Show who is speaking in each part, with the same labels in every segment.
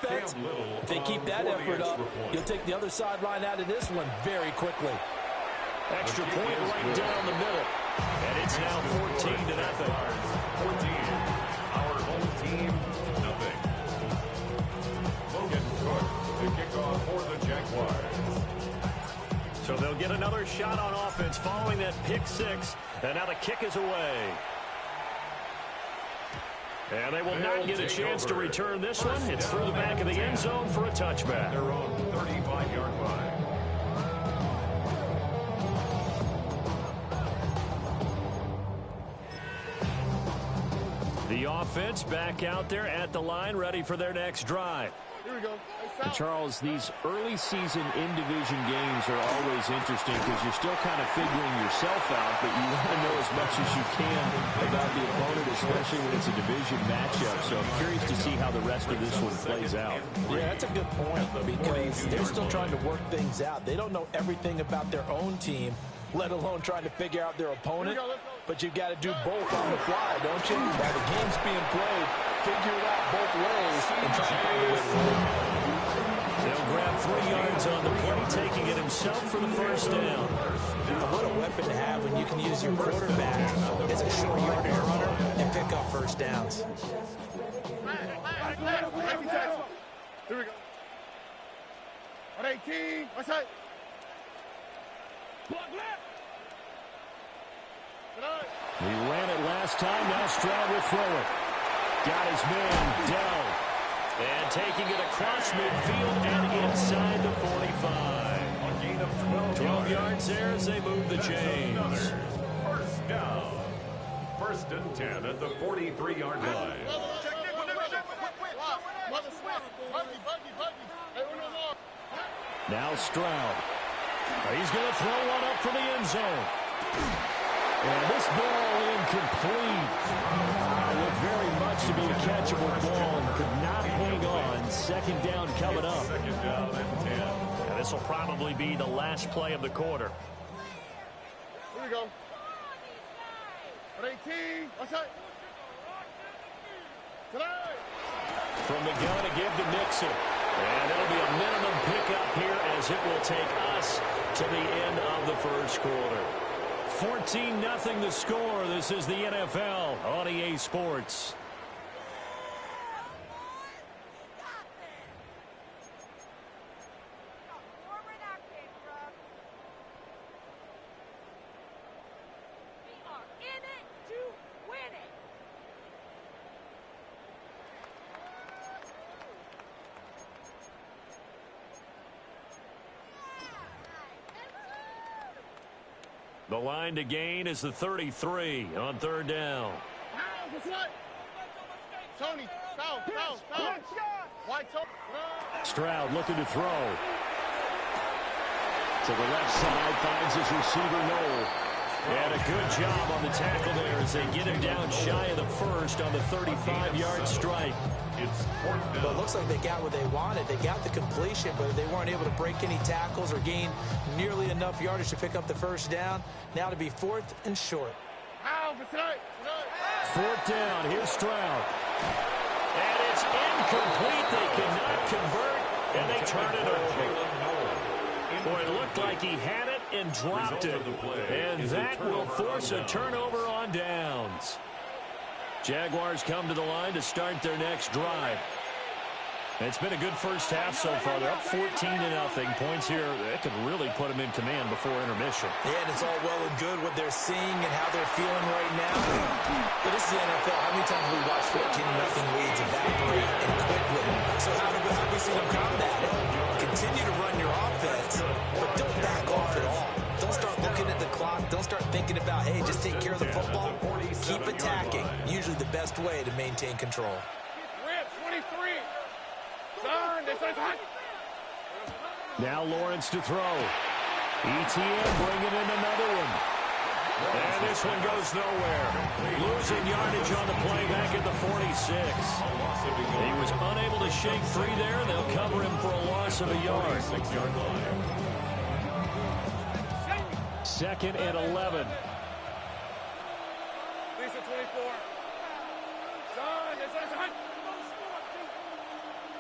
Speaker 1: defense, if they keep that effort up, you'll take the other sideline out of this one very quickly.
Speaker 2: Extra point right down the middle. And it's now 14-0.
Speaker 3: 14. Our home team, nothing. Logan Cook to kick off for the Jaguars.
Speaker 2: So they'll get another shot on offense following that pick six. And now the kick is away. And they will not get a chance to return this one. It's through the back of the end zone for a touchback.
Speaker 3: Their own 35-yard line.
Speaker 2: The offense back out there at the line, ready for their next drive.
Speaker 4: Here we go.
Speaker 2: And Charles, these early season in-division games are always interesting because you're still kind of figuring yourself out, but you want to know as much as you can about the opponent, especially when it's a division matchup. So I'm curious to see how the rest of this one plays out.
Speaker 1: Yeah, that's a good point because they're still trying to work things out. They don't know everything about their own team, let alone trying to figure out their opponent. But you got to do both on the fly, don't you? While the game's being played, figure it out both ways and try to find a way to win.
Speaker 2: They'll grab 3 yards on the play, taking it himself for the first down.
Speaker 1: What a weapon to have when you can use your quarterback as a short yardage runner and pick up first downs.
Speaker 4: Here we go. On 18. What's that?
Speaker 2: He ran it last time. Now Stroud will throw it. Got his man, Dell. And taking it across midfield and inside the 45.
Speaker 3: A gain of
Speaker 2: 12 yards there as they move the chains.
Speaker 3: First down. 1st and 10 at the 43-yard line.
Speaker 2: Now Stroud. He's going to throw one up for the end zone. And this ball incomplete. Looked very much to be a catchable ball and could not hang on. 2nd down coming up.
Speaker 3: 2nd down and 10.
Speaker 2: And this will probably be the last play of the quarter.
Speaker 4: Here we go. On 18. What's that? Tonight.
Speaker 2: From the gun to give to Mixon. And it'll be a minimum pickup here as it will take us to the end of the first quarter. 14-0 the score. This is the NFL on EA Sports. The line to gain is the 33 on 3rd down.
Speaker 4: Tony, foul. White Tony.
Speaker 2: Stroud looking to throw. To the left side, finds his receiver, Noel. And a good job on the tackle there as they get him down shy of the first on the 35-yard strike.
Speaker 3: It's 4th down.
Speaker 1: But it looks like they got what they wanted. They got the completion, but they weren't able to break any tackles or gain nearly enough yardage to pick up the first down. Now to be 4th and short.
Speaker 2: 4th down. Here's Stroud. And it's incomplete. They cannot convert, and they turn it over. Boy, it looked like he had it and dropped it. And that will force a turnover on downs. Jaguars come to the line to start their next drive. It's been a good first half so far. They're up 14-0. Points here, that could really put them in command before intermission.
Speaker 1: Yeah, and it's all well and good what they're seeing and how they're feeling right now. But this is the NFL. How many times have we watched 14-0 leads evaporate and quickly? So how have we seen them combat it? Continue to run your offense, but don't back off at all. Don't start looking at the clock. Don't start thinking about, hey, just take care of the football. Keep attacking. Usually the best way to maintain control.
Speaker 4: 23.
Speaker 2: Now Lawrence to throw. ETN bringing in another one. And this one goes nowhere. Losing yardage on the play back at the 46. He was unable to shake free there. They'll cover him for a loss of a yard.
Speaker 3: 6-yard line.
Speaker 2: 2nd and 11.
Speaker 4: Lisa 24.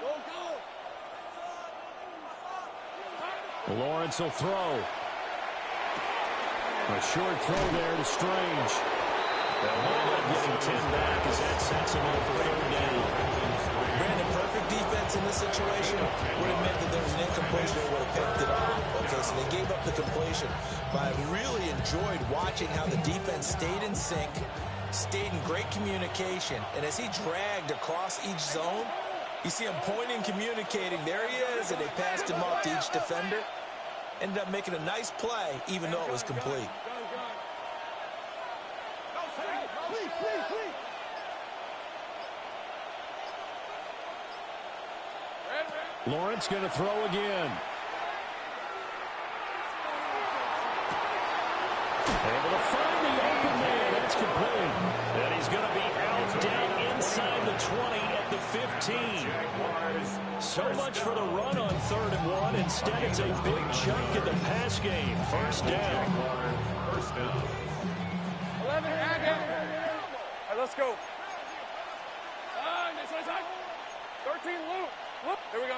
Speaker 4: Go, go.
Speaker 2: Lawrence will throw. A short throw there to Strange. They'll wind up getting 10 back as that sets him up for 3rd down.
Speaker 1: Brandon, perfect defense in this situation would have meant that there was an incompletion that would have picked it off. Okay, so they gave up the completion. But I really enjoyed watching how the defense stayed in sync, stayed in great communication, and as he dragged across each zone, you see him pointing, communicating. There he is, and they passed him off to each defender. Ended up making a nice play, even though it was complete.
Speaker 2: Lawrence going to throw again. Able to find the open man. That's complete. And he's going to be out down inside the 20 at the 15. So much for the run on 3rd and 1. Instead, it's a big chunk in the pass game. 1st down.
Speaker 4: 11. All right, let's go. 13, Luke. Here we go.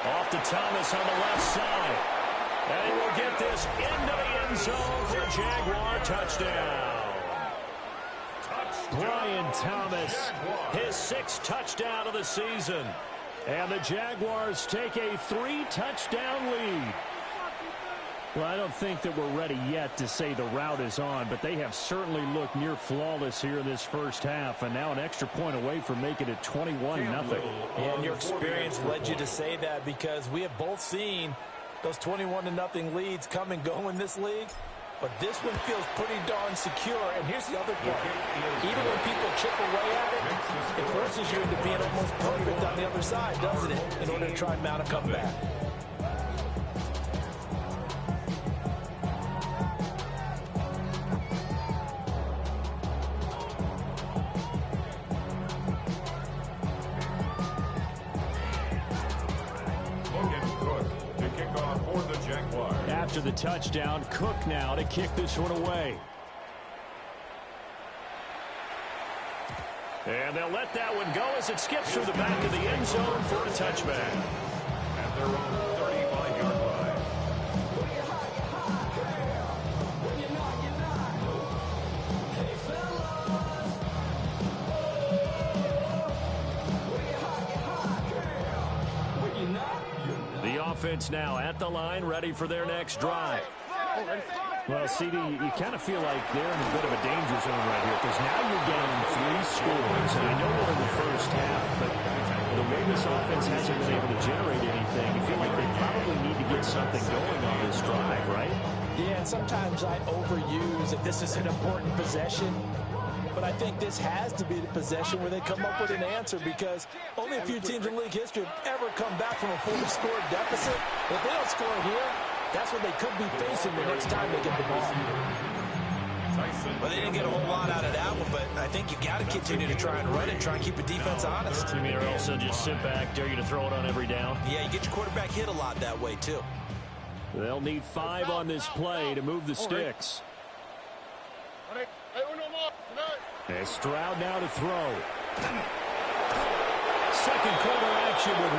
Speaker 2: Off to Thomas on the left side. And he will get this into the end zone for a Jaguar touchdown. Brian Thomas, his 6th touchdown of the season. And the Jaguars take a 3-touchdown lead. Well, I don't think that we're ready yet to say the route is on, but they have certainly looked near flawless here in this first half, and now an extra point away from making it 21-0.
Speaker 1: Yeah, and your experience led you to say that because we have both seen those 21-0 leads come and go in this league, but this one feels pretty darn secure. And here's the other part. Even when people chip away at it, it forces you into being almost perfect on the other side, doesn't it, in order to try and mount a comeback.
Speaker 2: After the touchdown, Cook now to kick this one away. And they'll let that one go as it skips through the back of the end zone for a touchback.
Speaker 3: At their own 35-yard line.
Speaker 2: The offense now at the line, ready for their next drive. Well, CD, you kind of feel like they're in a bit of a danger zone right here because now you're down 3 scores. And I know we're in the first half, but the way this offense hasn't been able to generate anything, you feel like they probably need to get something going on this drive, right?
Speaker 1: Yeah, and sometimes I overuse that this is an important possession. But I think this has to be the possession where they come up with an answer because only a few teams in league history have ever come back from a 40-score deficit. If they don't score here, that's what they could be facing the next time they get the ball. Well, they didn't get a whole lot out of that one, but I think you got to continue to try and run it, try and keep the defense honest.
Speaker 2: You mean or also just sit back, dare you to throw it on every down?
Speaker 1: Yeah, you get your quarterback hit a lot that way, too.
Speaker 2: They'll need 5 on this play to move the sticks. As Stroud now to throw. Second quarter action with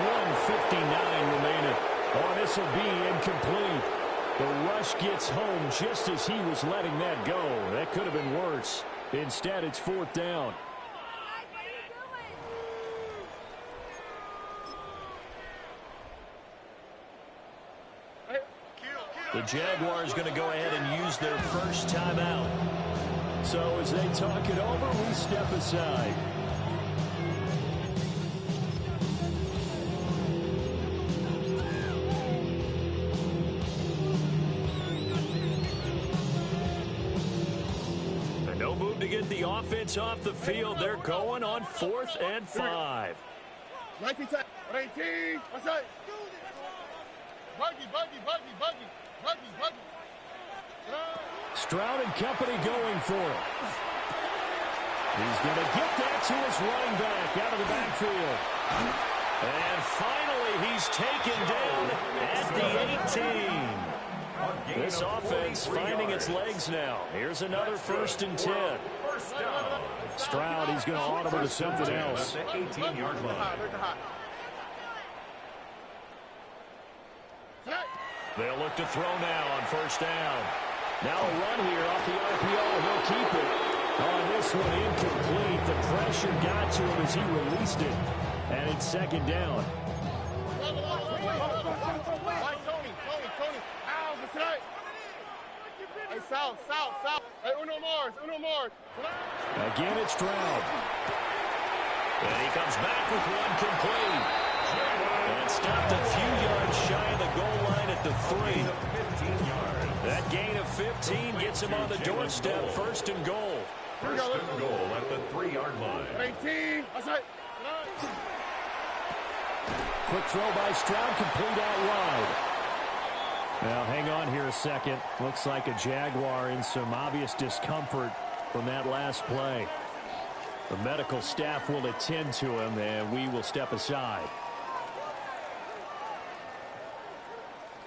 Speaker 2: 1:59 remaining. Oh, this will be incomplete. The rush gets home just as he was letting that go. That could have been worse. Instead, it's 4th down. The Jaguars going to go ahead and use their first timeout. So as they talk it over, we step aside. And no move to get the offense off the field. They're going on 4th and 5.
Speaker 4: 19, 18, what's that? Buggy.
Speaker 2: Stroud and company going for it. He's going to get that to his running back out of the backfield. And finally, he's taken down at the 18. This offense finding its legs now. Here's another 1st and 10. Stroud, he's going to audible to something else.
Speaker 3: 18-yard line.
Speaker 2: They'll look to throw now on first down. Now a run here off the RPO. He'll keep it. On this one, incomplete. The pressure got to him as he released it. And it's second down.
Speaker 4: Hey, south. Hey, uno more.
Speaker 2: Again, it's Stroud. And he comes back with one complete. And stopped a few yards shy of the goal line at the 3. That gain of 15 gets him on the doorstep, first and goal.
Speaker 3: First and goal at the 3-yard line.
Speaker 4: 18.
Speaker 2: Quick throw by Stroud, complete out wide. Now, hang on here a second. Looks like a Jaguar in some obvious discomfort from that last play. The medical staff will attend to him, and we will step aside.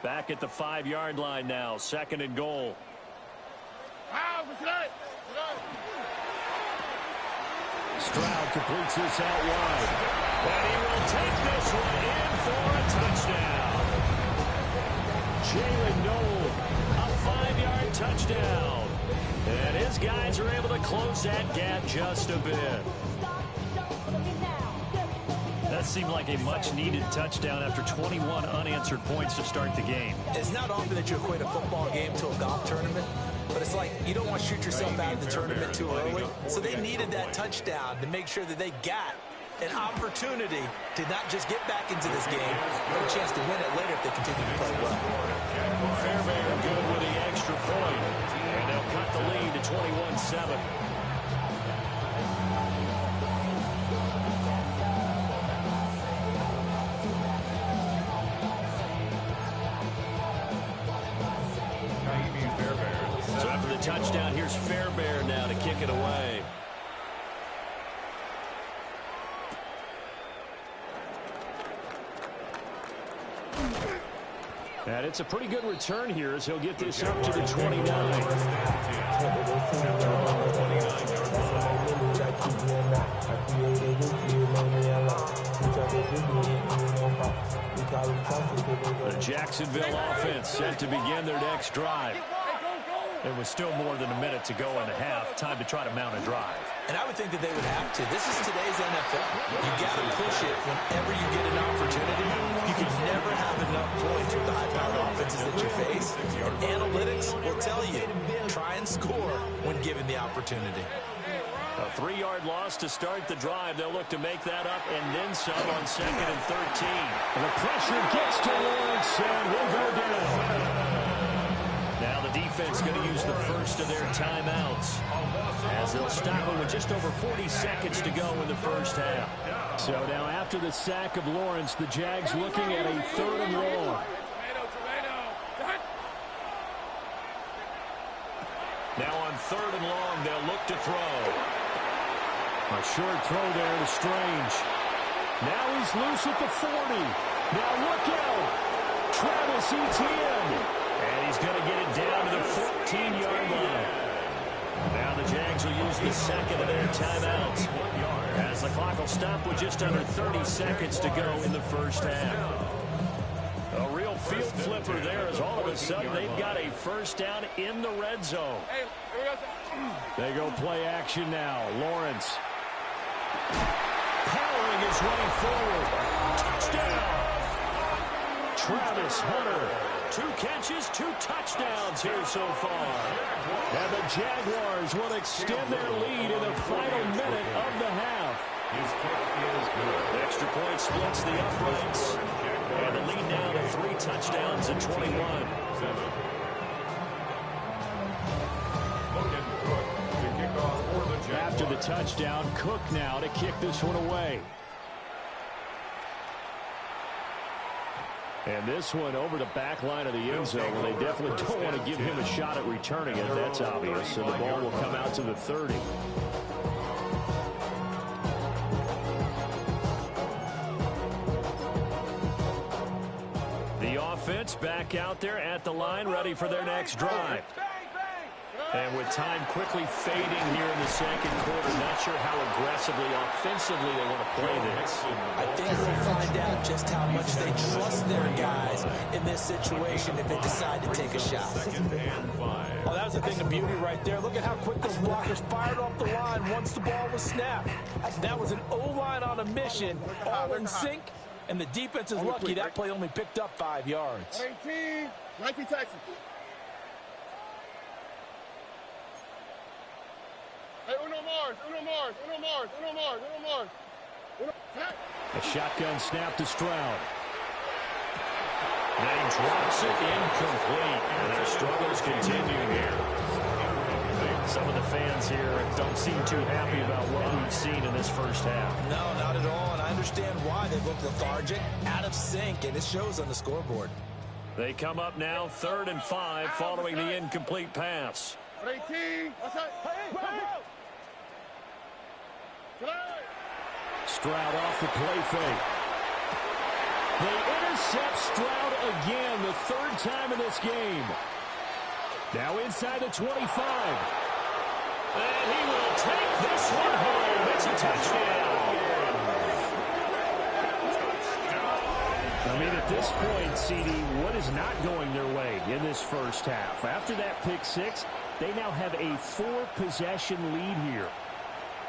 Speaker 2: Back at the 5-yard line now, second and goal. Stroud completes this out wide. And he will take this one in for a touchdown. Jalen Noel, a 5-yard touchdown. And his guys are able to close that gap just a bit. That seemed like a much-needed touchdown after 21 unanswered points to start the game.
Speaker 1: It's not often that you equate a football game to a golf tournament, but it's like you don't want to shoot yourself out of the tournament too early. So they needed that touchdown to make sure that they got an opportunity to not just get back into this game, but a chance to win it later if they continue to play well.
Speaker 2: Fairbairn good with the extra point, and they'll cut the lead to 21-7. So after the touchdown, here's Fairbairn now to kick it away. And it's a pretty good return here as he'll get this up to the 29. The Jacksonville offense set to begin their next drive. There was still more than a minute to go in the half. Time to try to mount a drive.
Speaker 1: And I would think that they would have to. This is today's NFL. You got to push it whenever you get an opportunity. You can never have enough points with the high-powered offenses that you face. And analytics will tell you, try and score when given the opportunity.
Speaker 2: A 3-yard loss to start the drive. They'll look to make that up and then some on second and 13. And the pressure gets to Lawrence, and he'll go down. Now the defense going to use the first of their timeouts as they'll stop it with just over 40 seconds to go in the first half. So now after the sack of Lawrence, the Jags looking at a 3rd and long. Now on 3rd and long, they'll look to throw. A short throw there to Strange. Now he's loose at the 40. Now look out. Travis Etienne. And he's going to get it down to the 14-yard line. Now the Jags will use the second of their timeouts as the clock will stop with just under 30 seconds to go in the first half. A real field flipper there as all of a sudden they've got a first down in the red zone. They go play action now. Lawrence powering his way forward. Touchdown! Travis Hunter. 2 catches, 2 touchdowns here so far. And the Jaguars will extend their lead in the final minute of the half. The extra point splits the uprights. And the lead now to 3 touchdowns at 21. After the touchdown, Cook now to kick this one away. And this one over the back line of the end zone where they definitely don't want to give him a shot at returning it. That's obvious. So the ball will come out to the 30. The offense back out there at the line, ready for their next drive. And with time quickly fading here in the second quarter, not sure how aggressively, offensively they want to play this.
Speaker 1: I think we'll find out just how much they trust their guys in this situation if they decide to take a shot.
Speaker 2: Oh, that was a thing of beauty right there. Look at how quick those blockers fired off the line once the ball was snapped. That was an O-line on a mission, all in sync, and the defense is lucky that play only picked up 5 yards.
Speaker 4: 19 Texas. Hey, Uno Mars.
Speaker 2: A shotgun snap to Stroud. And he drops it incomplete. And their struggles continue here. Some of the fans here don't seem too happy about what we've seen in this first half.
Speaker 1: No, not at all, and I understand why. They look lethargic, out of sync, and it shows on the scoreboard.
Speaker 2: They come up now 3rd and 5 following the incomplete pass.
Speaker 4: 18.
Speaker 2: Stroud off the play fake. They intercept Stroud again, the 3rd time in this game. Now inside the 25. And he will take this one home. It's a touchdown. I mean, at this point, CD, what is not going their way in this first half? After that pick 6, they now have a 4-possession lead here.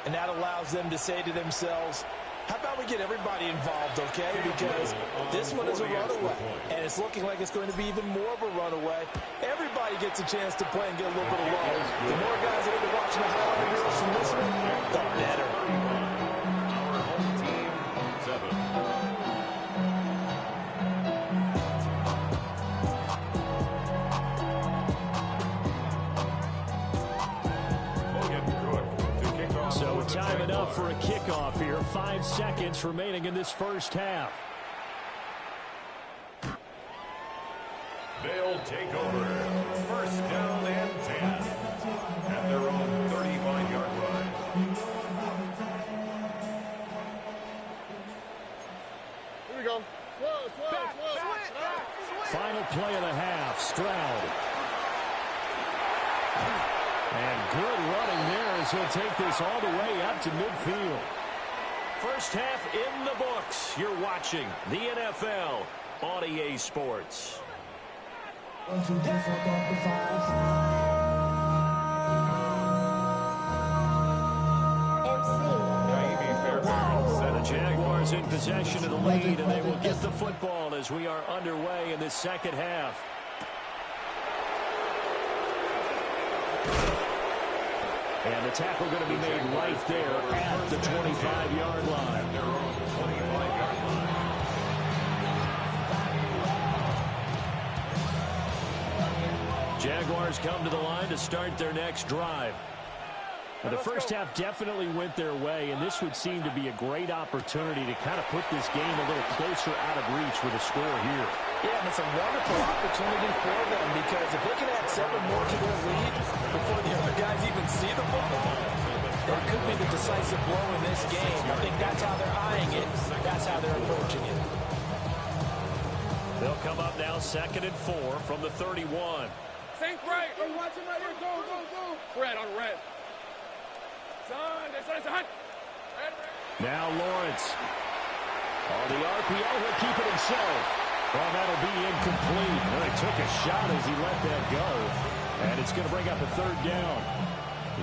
Speaker 1: And that allows them to say to themselves, how about we get everybody involved, okay? Because this one is a runaway, and it's looking like it's going to be even more of a runaway. Everybody gets a chance to play and get a little bit of love. The more guys that are watching the highlight reels from this one, the better.
Speaker 3: Our home team, 7.
Speaker 2: So time enough for a kickoff here. 5 seconds remaining in this first half.
Speaker 3: They'll take over. 1st down and 10 at their own 35-yard line.
Speaker 4: Here we go.
Speaker 2: Final play of the half. Stroud. And good running there as he'll take this all the way up to midfield. First half in the books. You're watching the NFL on EA Sports.
Speaker 5: 1, 2, 3, 4, 5.
Speaker 2: The Jaguars in possession of the lead, and they will get the football as we are underway in this second half. And the tackle going to be made right there at the 25-yard line. Jaguars come to the line to start their next drive. Now, the first half definitely went their way, and this would seem to be a great opportunity to kind of put this game a little closer out of reach with a score here.
Speaker 1: Yeah, and it's a wonderful opportunity for them because if they can add 7 more to their lead before the other guys even see the football, that could be the decisive blow in this game. I think that's how they're eyeing it. That's how they're approaching it.
Speaker 2: They'll come up now 2nd and 4 from the 31.
Speaker 4: Think right. Hey, watch him right here. Go. Red on red.
Speaker 2: Now Lawrence. On the RPO, he'll keep it himself. Well, that'll be incomplete. Well, he took a shot as he let that go. And it's going to bring up a 3rd down.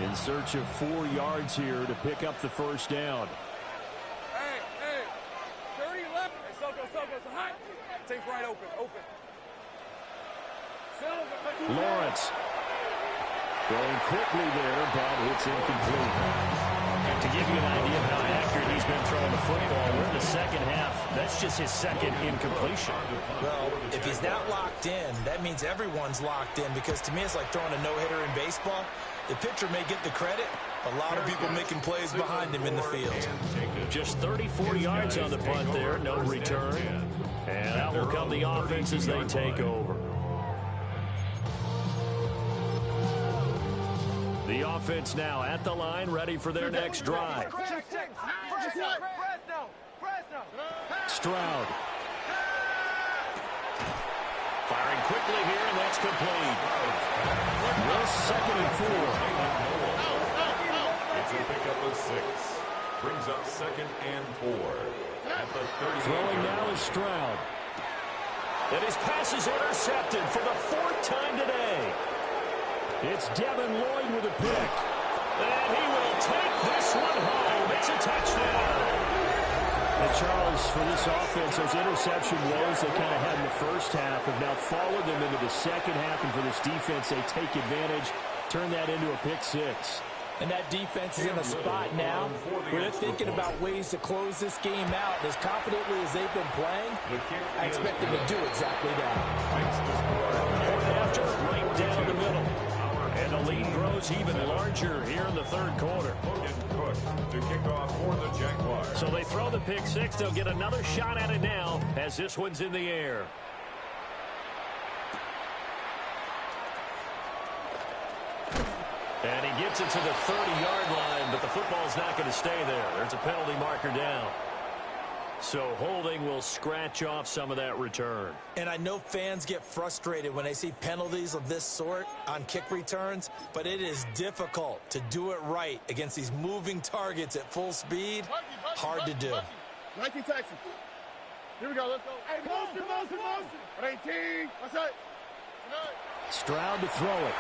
Speaker 2: In search of 4 yards here to pick up the first down.
Speaker 4: Hey. 30 left. Hey, Soko, hot. Think right, open.
Speaker 2: Lawrence. Going quickly there, but it's incomplete. To give you an idea of how accurate he's been throwing the football, we're in the second half. That's just his 2nd incompletion.
Speaker 1: Well, if he's not locked in, that means everyone's locked in because to me it's like throwing a no-hitter in baseball. The pitcher may get the credit. A lot of people making plays behind him in the field.
Speaker 2: Just 34 yards on the punt there, no return. And that will come the offense as they take over. The offense now at the line, ready for their next drive. Stroud. Firing quickly here, and that's complete. This 2nd and 4.
Speaker 3: It's a pickup of 6. Brings up 2nd and 4. At the 38.
Speaker 2: Throwing now is Stroud. And his pass is intercepted for the 4th time today. It's Devin Lloyd with a pick. And he will take this one home. It's a touchdown. And Charles, for this offense, those interception woes they kind of had in the first half have now followed them into the second half. And for this defense, they take advantage, turn that into a pick six.
Speaker 1: And that defense is in a spot now where they're thinking about ways to close this game out. As confidently as they've been playing, I expect them to do exactly that.
Speaker 2: After, right down the middle. And the lead grows even larger here in the third quarter.
Speaker 3: To kick off for the Jaguars.
Speaker 2: So they throw the pick six. They'll get another shot at it now as this one's in the air. And he gets it to the 30-yard line, but the football's not going to stay there. There's a penalty marker down. So holding will scratch off some of that return.
Speaker 1: And I know fans get frustrated when they see penalties of this sort on kick returns, but it is difficult to do it right against these moving targets at full speed. Hard to do.
Speaker 4: 19 Texas. Here we go. Let's go. Hey, motion. 18. What's that?
Speaker 2: Stroud to throw it.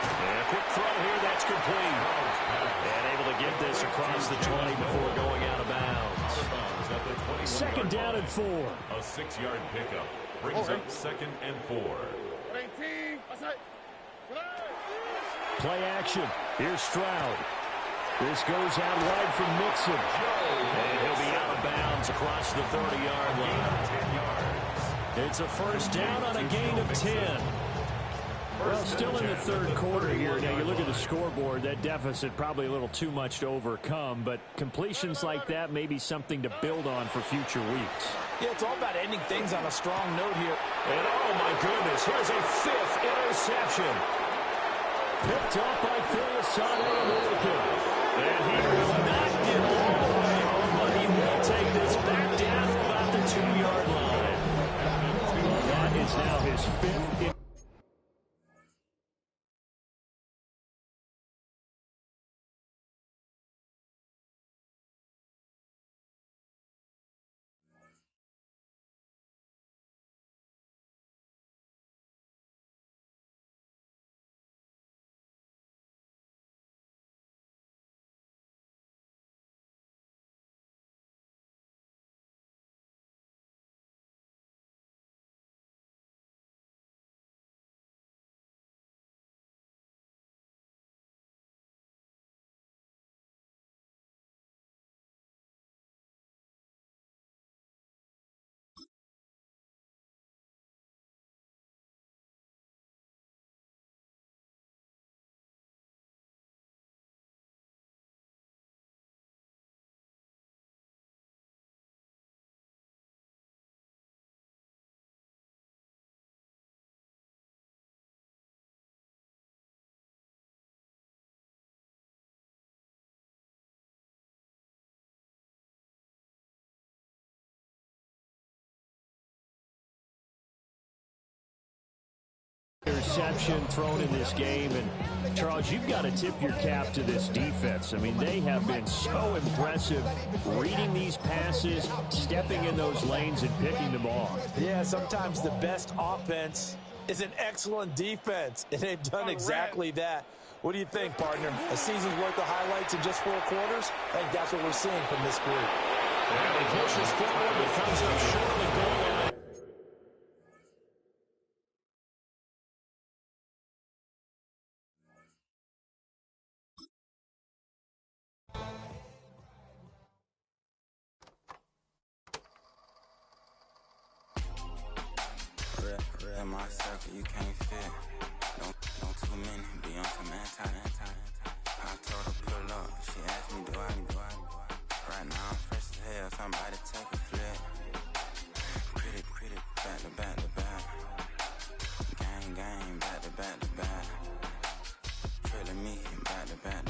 Speaker 2: And a quick throw here, that's complete. And able to get this across the 20 before going out of bounds. Second down and 4.
Speaker 3: A 6-yard pickup brings up 2nd and 4.
Speaker 4: 18. What's that?
Speaker 2: Play action. Here's Stroud. This goes out wide from Mixon. And he'll be out of bounds across the 30-yard line.
Speaker 3: 10 yards.
Speaker 2: It's a first down on a gain of 10. Well, still in the third quarter here. Now, you look at the scoreboard, that deficit probably a little too much to overcome, but completions like that may be something to build on for future weeks.
Speaker 1: Yeah, it's all about ending things on a strong note here.
Speaker 2: And, oh, my goodness, here's a 5th interception. Picked up by Philosano American. And he will not get all the way home, but he will take this back down to about the 2-yard line. That is now his 5th interception. Interception thrown in this game, and Charles, you've got to tip your cap to this defense. I mean, they have been so impressive reading these passes, stepping in those lanes and picking them off.
Speaker 1: Yeah, sometimes the best offense is an excellent defense, and they've done exactly that. What do you think, partner? A season's worth of highlights in just 4 quarters? I think that's what we're seeing from this group.
Speaker 2: And he pushes forward, but comes up short of the goal line.
Speaker 6: In my circle, you can't fit. Don't too many be on some anti. I told her pull up. She asked me, do I? Right now I'm fresh as hell. Somebody take a flip. Pretty, back to back. Gang, back to back. Trilling me, back to back.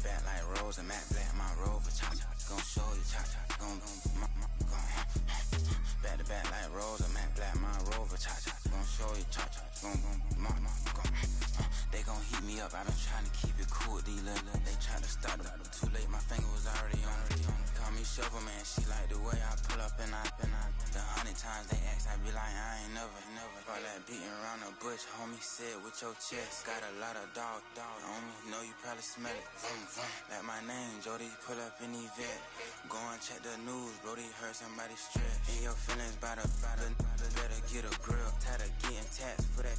Speaker 6: Back like Rose and Matt. up. I been trying to keep it cool with these little. They tried to start up. Too late, my finger was already on. Call me Shovel Man, she like the way I pull up and I. The 100 times they ask, I be like, I ain't never. All that beating around the bush, homie, said with your chest. Got a lot of dog on me, know you probably smell it. Vroom, vroom. Like my name, Jody, pull up in the vet. Go and check the news, Brody heard somebody stress. In your feelings by the better get a grip. Tired of getting taxed for that,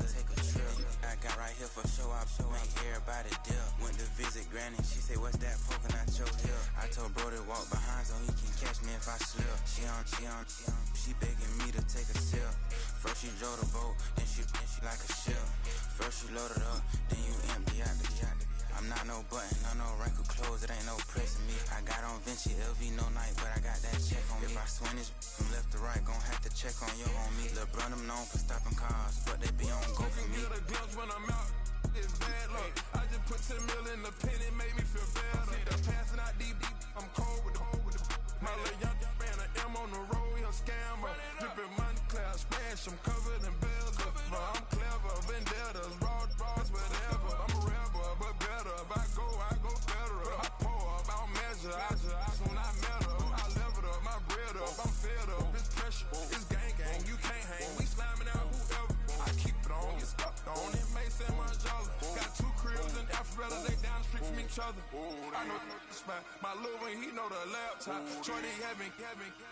Speaker 6: take a trip. I got right here for show up, make everybody dip. Went to visit Granny, she say, what's that poking at your hip? I told Brody walk behind so he can catch me if I slip. She begging me to take a sip. First she drove the boat, then she like a ship. First you load it up, then you empty out the I'm not no button, no wrinkle clothes, it ain't no pressing me. I got on Vinci, LV, no night, but I got that check on me. If I swing this from left to right, gon' have to check on your homie. LeBron, I'm known for stopping cars, but they be on go for me.
Speaker 7: Get a glimpse when I'm out, it's bad luck. I just put 10 mil in the pen, it made me feel better. They're passing out deep, I'm cold with the My little young ran an M on the road, he a scammer. Drippin' money, cloud splash, I'm covered in bells. But I'm clever, vendettas, raws, whatever. I'm a rebel, but better. If I go better. I pour up, I don't measure. I soon I met her. I leveled up, my bread up. I'm fed up, it's pressure, it's gang, you can't hang. We slamming out whoever. I keep it on, get stuck on. It may say my jolly. Got 2 cribs in Alpharetta, they down the street from each other. I know the spot. My little one, he know the laptop. Shorty having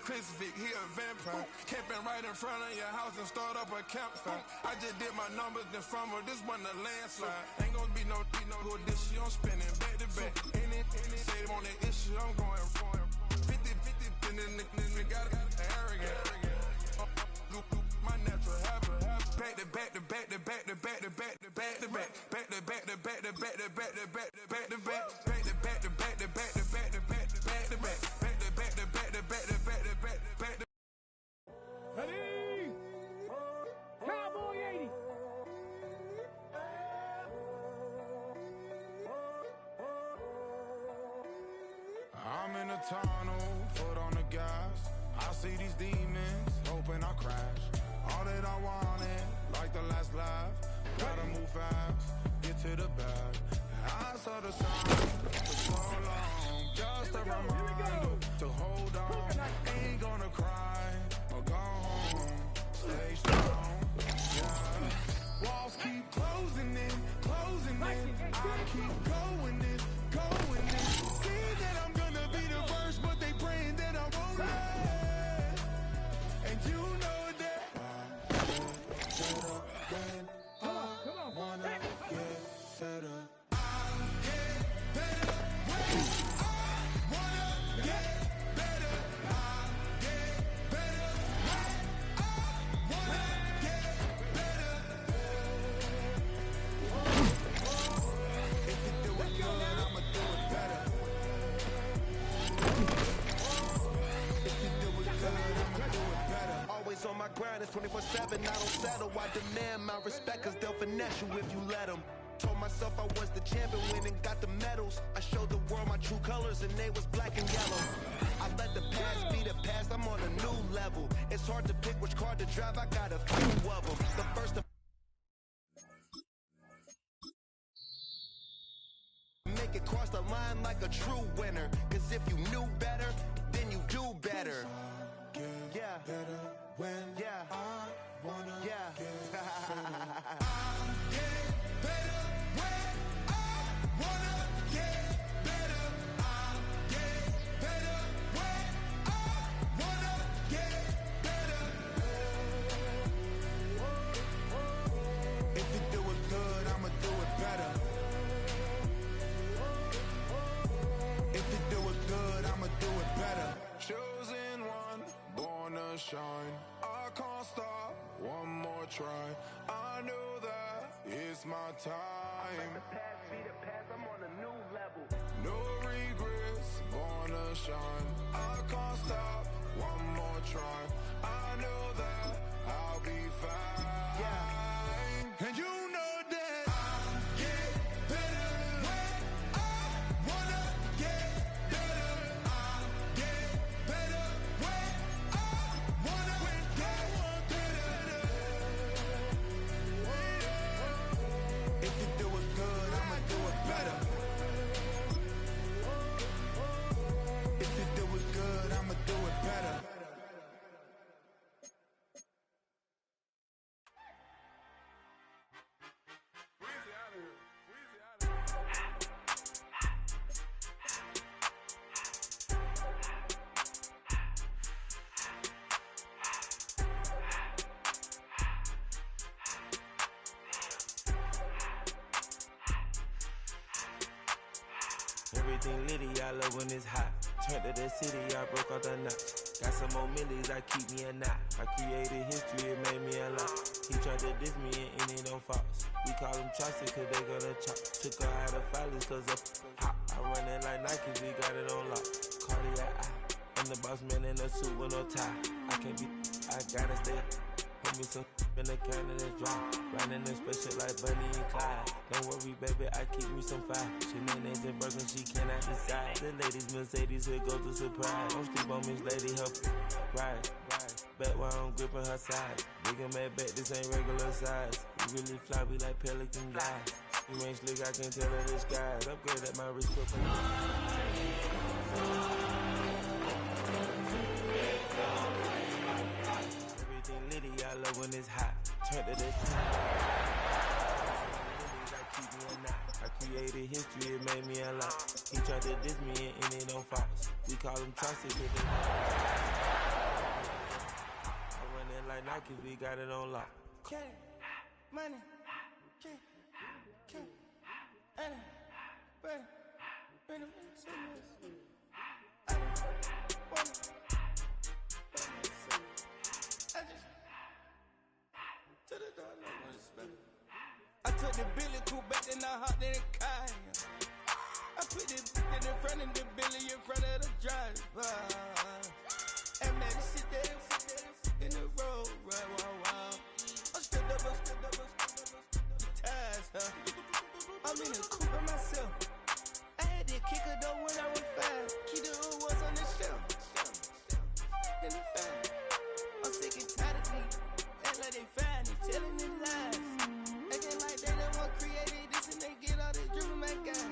Speaker 7: Chris Vick, he a vampire. Camping right in front of your house and start up a campfire. I just did my numbers then from her, this wasn't a landslide. Ain't gonna be no good this year, I'm spinning back to back. Any save on that issue, I'm going 50, and then nigga got arrogant. My natural habit. Back to back to back to back to back to back to back to back. Back to back to back to back to back to back to back to back. Back to back to back to back to back to back to back to back. Back to back to back to back to back to back to back to.
Speaker 4: Ready? Cowboy 80.
Speaker 7: I'm in a tunnel, foot on the gas. I see these demons, hoping I crash. All that I wanted, like the last laugh. Gotta move fast, get to the bag. I saw the sign for so long, just a reminder to hold on. Ain't gonna cry or go home. Stay strong, yeah. Walls keep closing in. I keep going in. See that I'm gonna be the first, but they praying that I won't let. And you know that
Speaker 4: Come on.
Speaker 7: wanna get better.
Speaker 8: On my grind, it's 24/7, I don't settle. I demand my respect, cause they'll finesse you if you let them. Told myself I was the champion, went and got the medals. I showed the world my true colors and they was black and yellow. I let the past be the past, I'm on a new level. It's hard to pick which car to drive, I got a few of them. The first to make it cross the line like a true winner. Cause if you knew better, then you do better. Yeah.
Speaker 7: Better when
Speaker 8: Yeah.
Speaker 7: I wanna
Speaker 8: Yeah.
Speaker 7: get better. I get better when I wanna get better. I get better when I wanna get better. If you do it good, I'ma do it better. If you do it good, I'ma do it better. Chosen one, born to shine. I can't stop, one more try. I know that it's my time.
Speaker 8: The past be the past, I'm on a new level.
Speaker 7: No regrets, born to shine. I can't stop, one more try. I know that I'll be fine.
Speaker 8: Yeah.
Speaker 7: And you know that I get better when I wanna get better. I get better when I wanna get better.
Speaker 8: If you do it Everything litty, I love when it's hot. Turned to the city, I broke off the knot. Got some more millies, I keep me a knot. I created history, it made me a lot. He tried to diss me and it don't false. We call them chopsticks cause they gonna chop. Took her out of filers cause of hot. I run it like Nike, we got it on lock. Cardiac eye. I'm the boss man in a suit with no tie. I can't be, I gotta stay. Put me some in the can of this dry. Riding in special like Bunny and Clyde. Don't worry, baby, I keep me some fire. Shenanigans and Birkin, she cannot decide. The ladies Mercedes, here goes the surprise. Don't sleep on Miss Lady, help ride. Bet while I'm gripping her side. Big and mad bet, this ain't regular size. We really fly, we like Pelican guys. You ain't slick, I can tell her the skies. Upgrade at my wrist, I love when it's hot. Turn to this. Keep me a knot. I created history, it made me a lot. He tried to diss me and it don't false. We call them chopsticks. I run it like Nike, we got it on lock.
Speaker 9: Money, money, I took the Billy cool back and I hopped in the car. I put the in front of the Billy in front of the driver. And man, sit there in the road, right, wow. I'm stripped up, ties, huh? I'm in the coupe by myself. I had to kick her though when I was 5. Keep the hood was on the shelf. In the fan. I'm sick and tired of me. Act like they find it, telling them lies. Acting like they the one created this and they get all this driven my guys.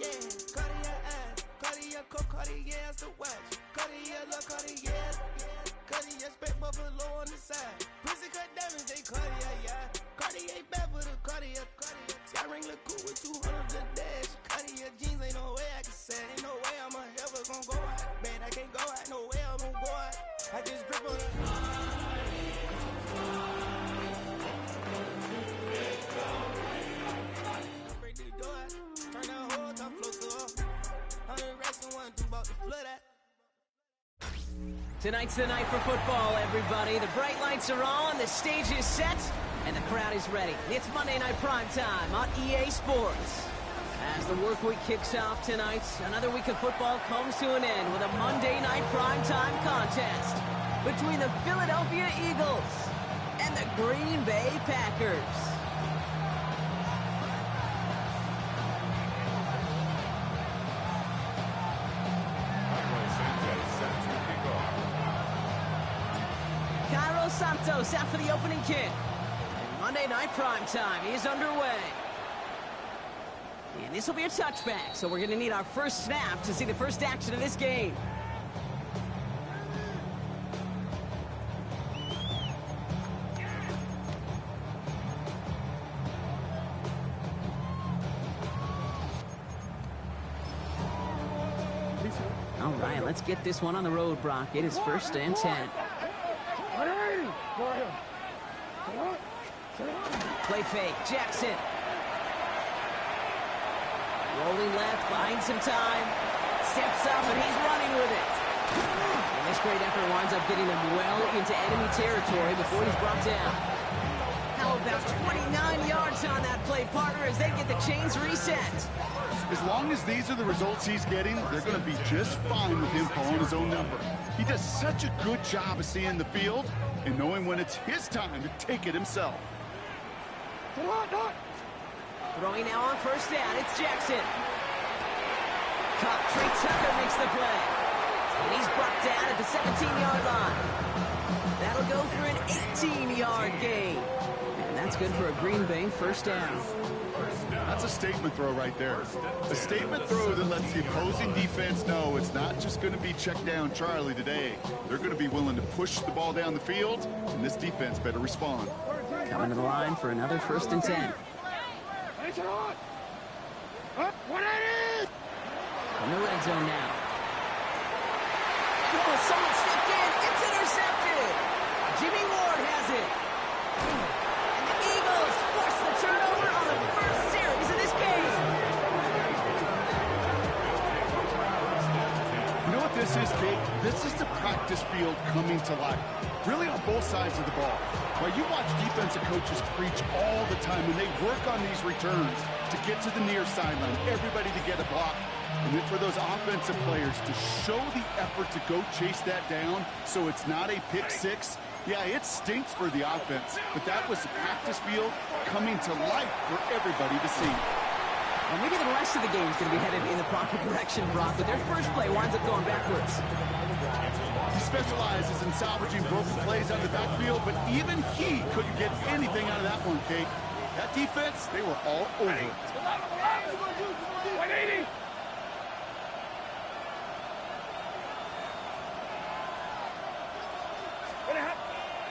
Speaker 9: Yeah, Cartier eyes, Cartier coat, Cartier the watch. Cartier look, Cartier, Cartier spec buffalo on the side. Pussy cut diamonds, they Cartier, yeah. Cartier bad for the Cartier. I ring the cool with 200 the dash. Cartier jeans, ain't no way I can say. Ain't no way I'm ever gonna go out. Man, I can't go out, no way I'm gonna go out. I just grip on it. Break the door out. Turn that whole top float to up. 100 racks and one, two about to flood that.
Speaker 10: Tonight's the night for football, everybody. The bright lights are on, the stage is set, and the crowd is ready. It's Monday Night Primetime on EA Sports. As the work week kicks off tonight, another week of football comes to an end with a Monday Night Primetime contest between the Philadelphia Eagles and the Green Bay Packers. Santos after the opening kick. Monday Night Primetime is underway. And this will be a touchback, so we're going to need our first snap to see the first action of this game. All right, let's get this one on the road, Brock. It is 1st and 10. Play fake, Jackson. Rolling left, buying some time. Steps up, and he's running with it. And this great effort winds up getting him well into enemy territory before he's brought down. How about 29 yards on that play, partner, as they get the chains reset.
Speaker 11: As long as these are the results he's getting, they're going to be just fine with him calling his own number. He does such a good job of seeing the field and knowing when it's his time to take it himself.
Speaker 10: Throwing now on 1st down, it's Jackson. Caught, Trey Tucker makes the play. And he's brought down at the 17-yard line. That'll go for an 18-yard gain. And that's good for a Green Bay 1st down.
Speaker 11: That's a statement throw right there. A statement throw that lets the opposing defense know it's not just going to be check down Charlie today. They're going to be willing to push the ball down the field, and this defense better respond.
Speaker 10: Coming to the line for another 1st and 10. In the red zone now. Oh, someone stepped in. It's intercepted. Jimmy Ward has it. And the Eagles force the turnover on the first series of this game.
Speaker 11: this is, Kate? This is the practice field coming to life, really on both sides of the ball. While you watch defensive coaches preach all the time, and they work on these returns to get to the near sideline, everybody to get a block, and then for those offensive players to show the effort to go chase that down so it's not a pick six. Yeah, it stinks for the offense, but that was the practice field coming to life for everybody to see.
Speaker 10: Well, maybe the rest of the game is going to be headed in the proper direction, Brock, but their first play winds up going backwards.
Speaker 11: He specializes in salvaging broken plays out of the backfield, but even he couldn't get anything out of that one, Kate. That defense, they were all over it.
Speaker 4: 180.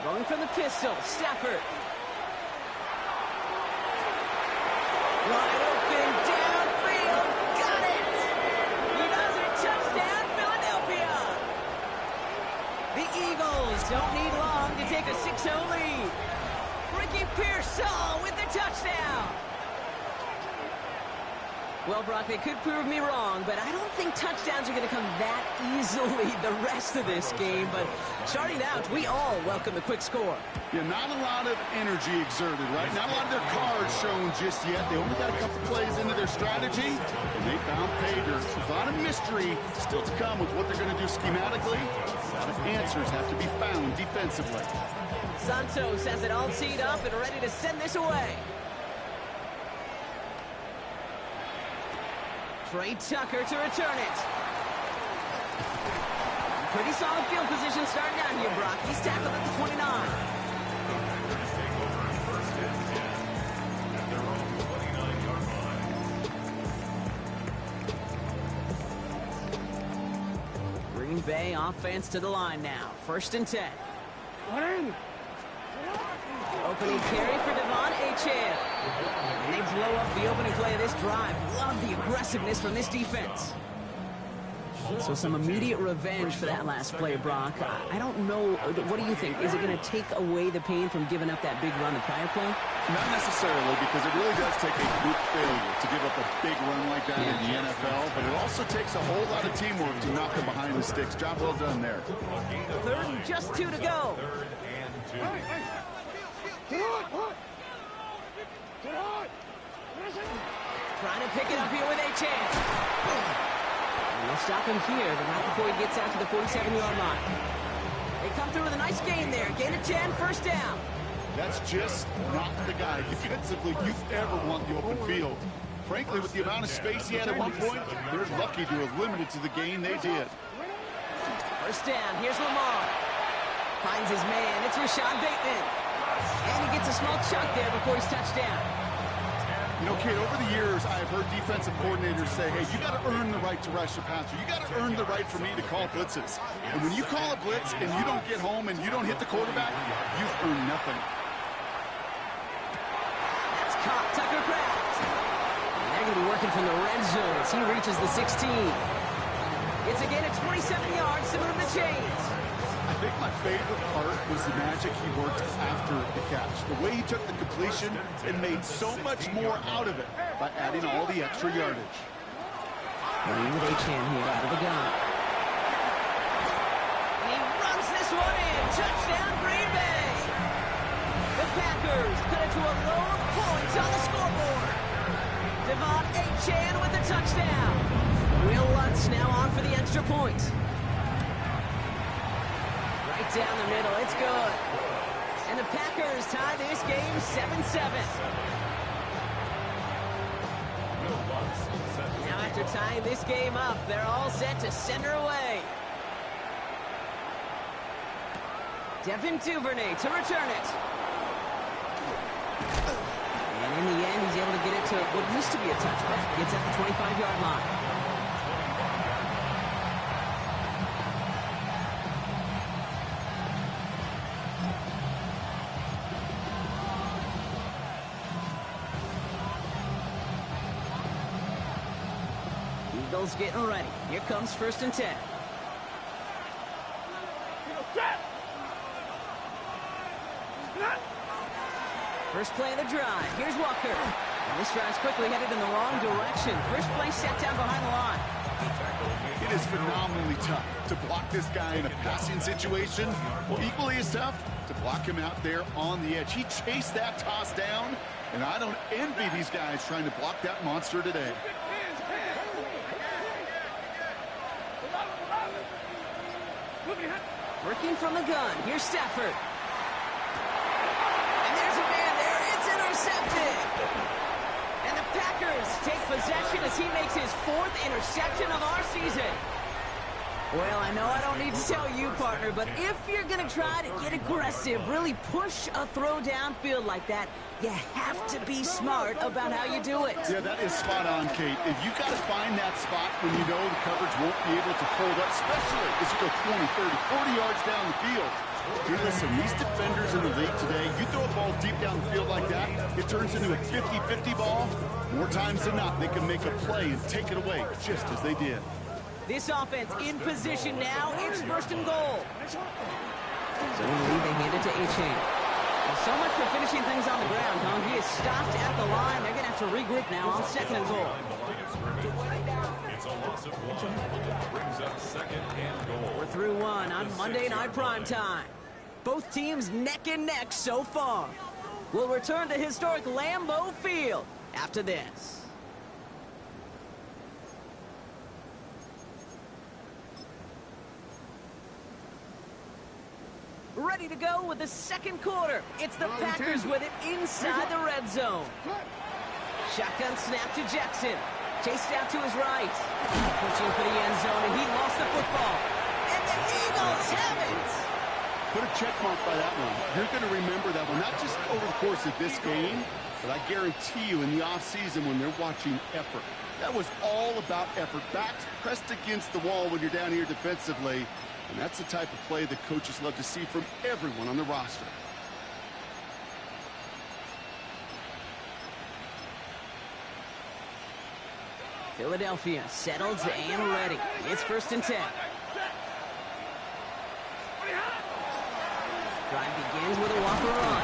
Speaker 10: Going from the pistol, Stafford. Wide open, downfield, got it! He does it, touchdown, Philadelphia! The Eagles don't need long to take a 6-0 lead. Ricky Pearsall with the touchdown! Well, Brock, they could prove me wrong, but I don't think touchdowns are going to come that easily the rest of this game. But starting out, we all welcome the quick score.
Speaker 11: Yeah, not a lot of energy exerted, right? Not a lot of their cards shown just yet. They only got a couple plays into their strategy, and they found pay dirt. So a lot of mystery still to come with what they're going to do schematically. A lot of answers have to be found defensively.
Speaker 10: Santos has it all teed up and ready to send this away. Trey Tucker to return it. Pretty solid field position starting out here, Brock. He's tackled at the 29. Green Bay offense to the line now. 1st and 10. Opening carry for Devon Achane. And they blow up the opening play of this drive. Love the aggressiveness from this defense. So some immediate revenge for that last play, Brock. I don't know. What do you think? Is it going to take away the pain from giving up that big run the prior play?
Speaker 11: Not necessarily, because it really does take a group failure to give up a big run like that in the NFL. But it also takes a whole lot of teamwork to knock them behind the sticks. Job well done there.
Speaker 10: 3rd and just 2 to go. Trying to pick it up here with Achane. We'll stop him here, but not before he gets out to the 47-yard line. They come through with a nice gain there. Gain of 10, 1st down.
Speaker 11: That's just not the guy defensively you ever want the open field. Frankly, with the amount of space he had at one point, they're lucky to have limited to the gain they did.
Speaker 10: 1st down. Here's Lamar. Finds his man. It's Rashad Bateman. And he gets a small chunk there before he's touched down.
Speaker 11: You know, Kate, over the years, I've heard defensive coordinators say, hey, you got to earn the right to rush the passer. You got to earn the right for me to call blitzes. And when you call a blitz and you don't get home and you don't hit the quarterback, you've earned nothing.
Speaker 10: That's caught Tucker Kraft. And they're going to be working from the red zone as he reaches the 16. It's again at 27 yards to move the chains.
Speaker 11: I think my favorite part was the magic he worked after the catch. The way he took the completion and made so much more out of it by adding all the extra yardage.
Speaker 10: Running with Achane here out of the gun. And he runs this one in. Touchdown, Green Bay. The Packers cut it to a lower point on the scoreboard. Devon Achane with the touchdown. Will Lutz now on for the extra point. Down the middle, it's good. And the Packers tie this game 7-7. Now after tying this game up, they're all set to send her away. Devin Duvernay to return it. And in the end, he's able to get it to what used to be a touchback. Gets at the 25-yard line. Eagles getting ready. Here comes 1st and 10. First play of the drive. Here's Walker. And this drive's quickly headed in the wrong direction. First play set down behind the line.
Speaker 11: It is phenomenally tough to block this guy in a passing situation. Well, equally as tough to block him out there on the edge. He chased that toss down, and I don't envy these guys trying to block that monster today.
Speaker 10: Working from the gun. Here's Stafford. And there's a man there. It's intercepted. And the Packers take possession as he makes his 4th interception of our season. Well, I know I don't need to tell you, partner, but if you're going to try to get aggressive, really push a throw downfield like that, you have to be smart about how you do it.
Speaker 11: Yeah, that is spot on, Kate. If you got to find that spot when you know the coverage won't be able to hold up, especially as you go 20, 30, 40 yards down the field. Hey, listen, these defenders in the league today, you throw a ball deep down the field like that, it turns into a 50-50 ball. More times than not, they can make a play and take it away, just as they did.
Speaker 10: This offense in position now. It's 1st and goal. So in the lead, they hand it to Achane. Well, so much for finishing things on the ground, huh? He is stopped at the line. They're going to have to regroup now on 2nd and goal.
Speaker 3: It's a loss of 1. Brings up 2nd and goal.
Speaker 10: We're through 1 on Monday Night Primetime. Both teams neck and neck so far. We'll return to historic Lambeau Field after this. Ready to go with the 2nd quarter. It's the Packers with it inside the red zone. Shotgun snap to Jackson. Chased out to his right. Pushing for the end zone, and he lost the football. And the Eagles have it.
Speaker 11: Put a check mark by that one. You're going to remember that one, not just over the course of this game, but I guarantee you in the offseason when they're watching effort. That was all about effort. Backs pressed against the wall when you're down here defensively. And that's the type of play that coaches love to see from everyone on the roster.
Speaker 10: Philadelphia settled and ready. It's 1st and 10. Drive begins with a walker run.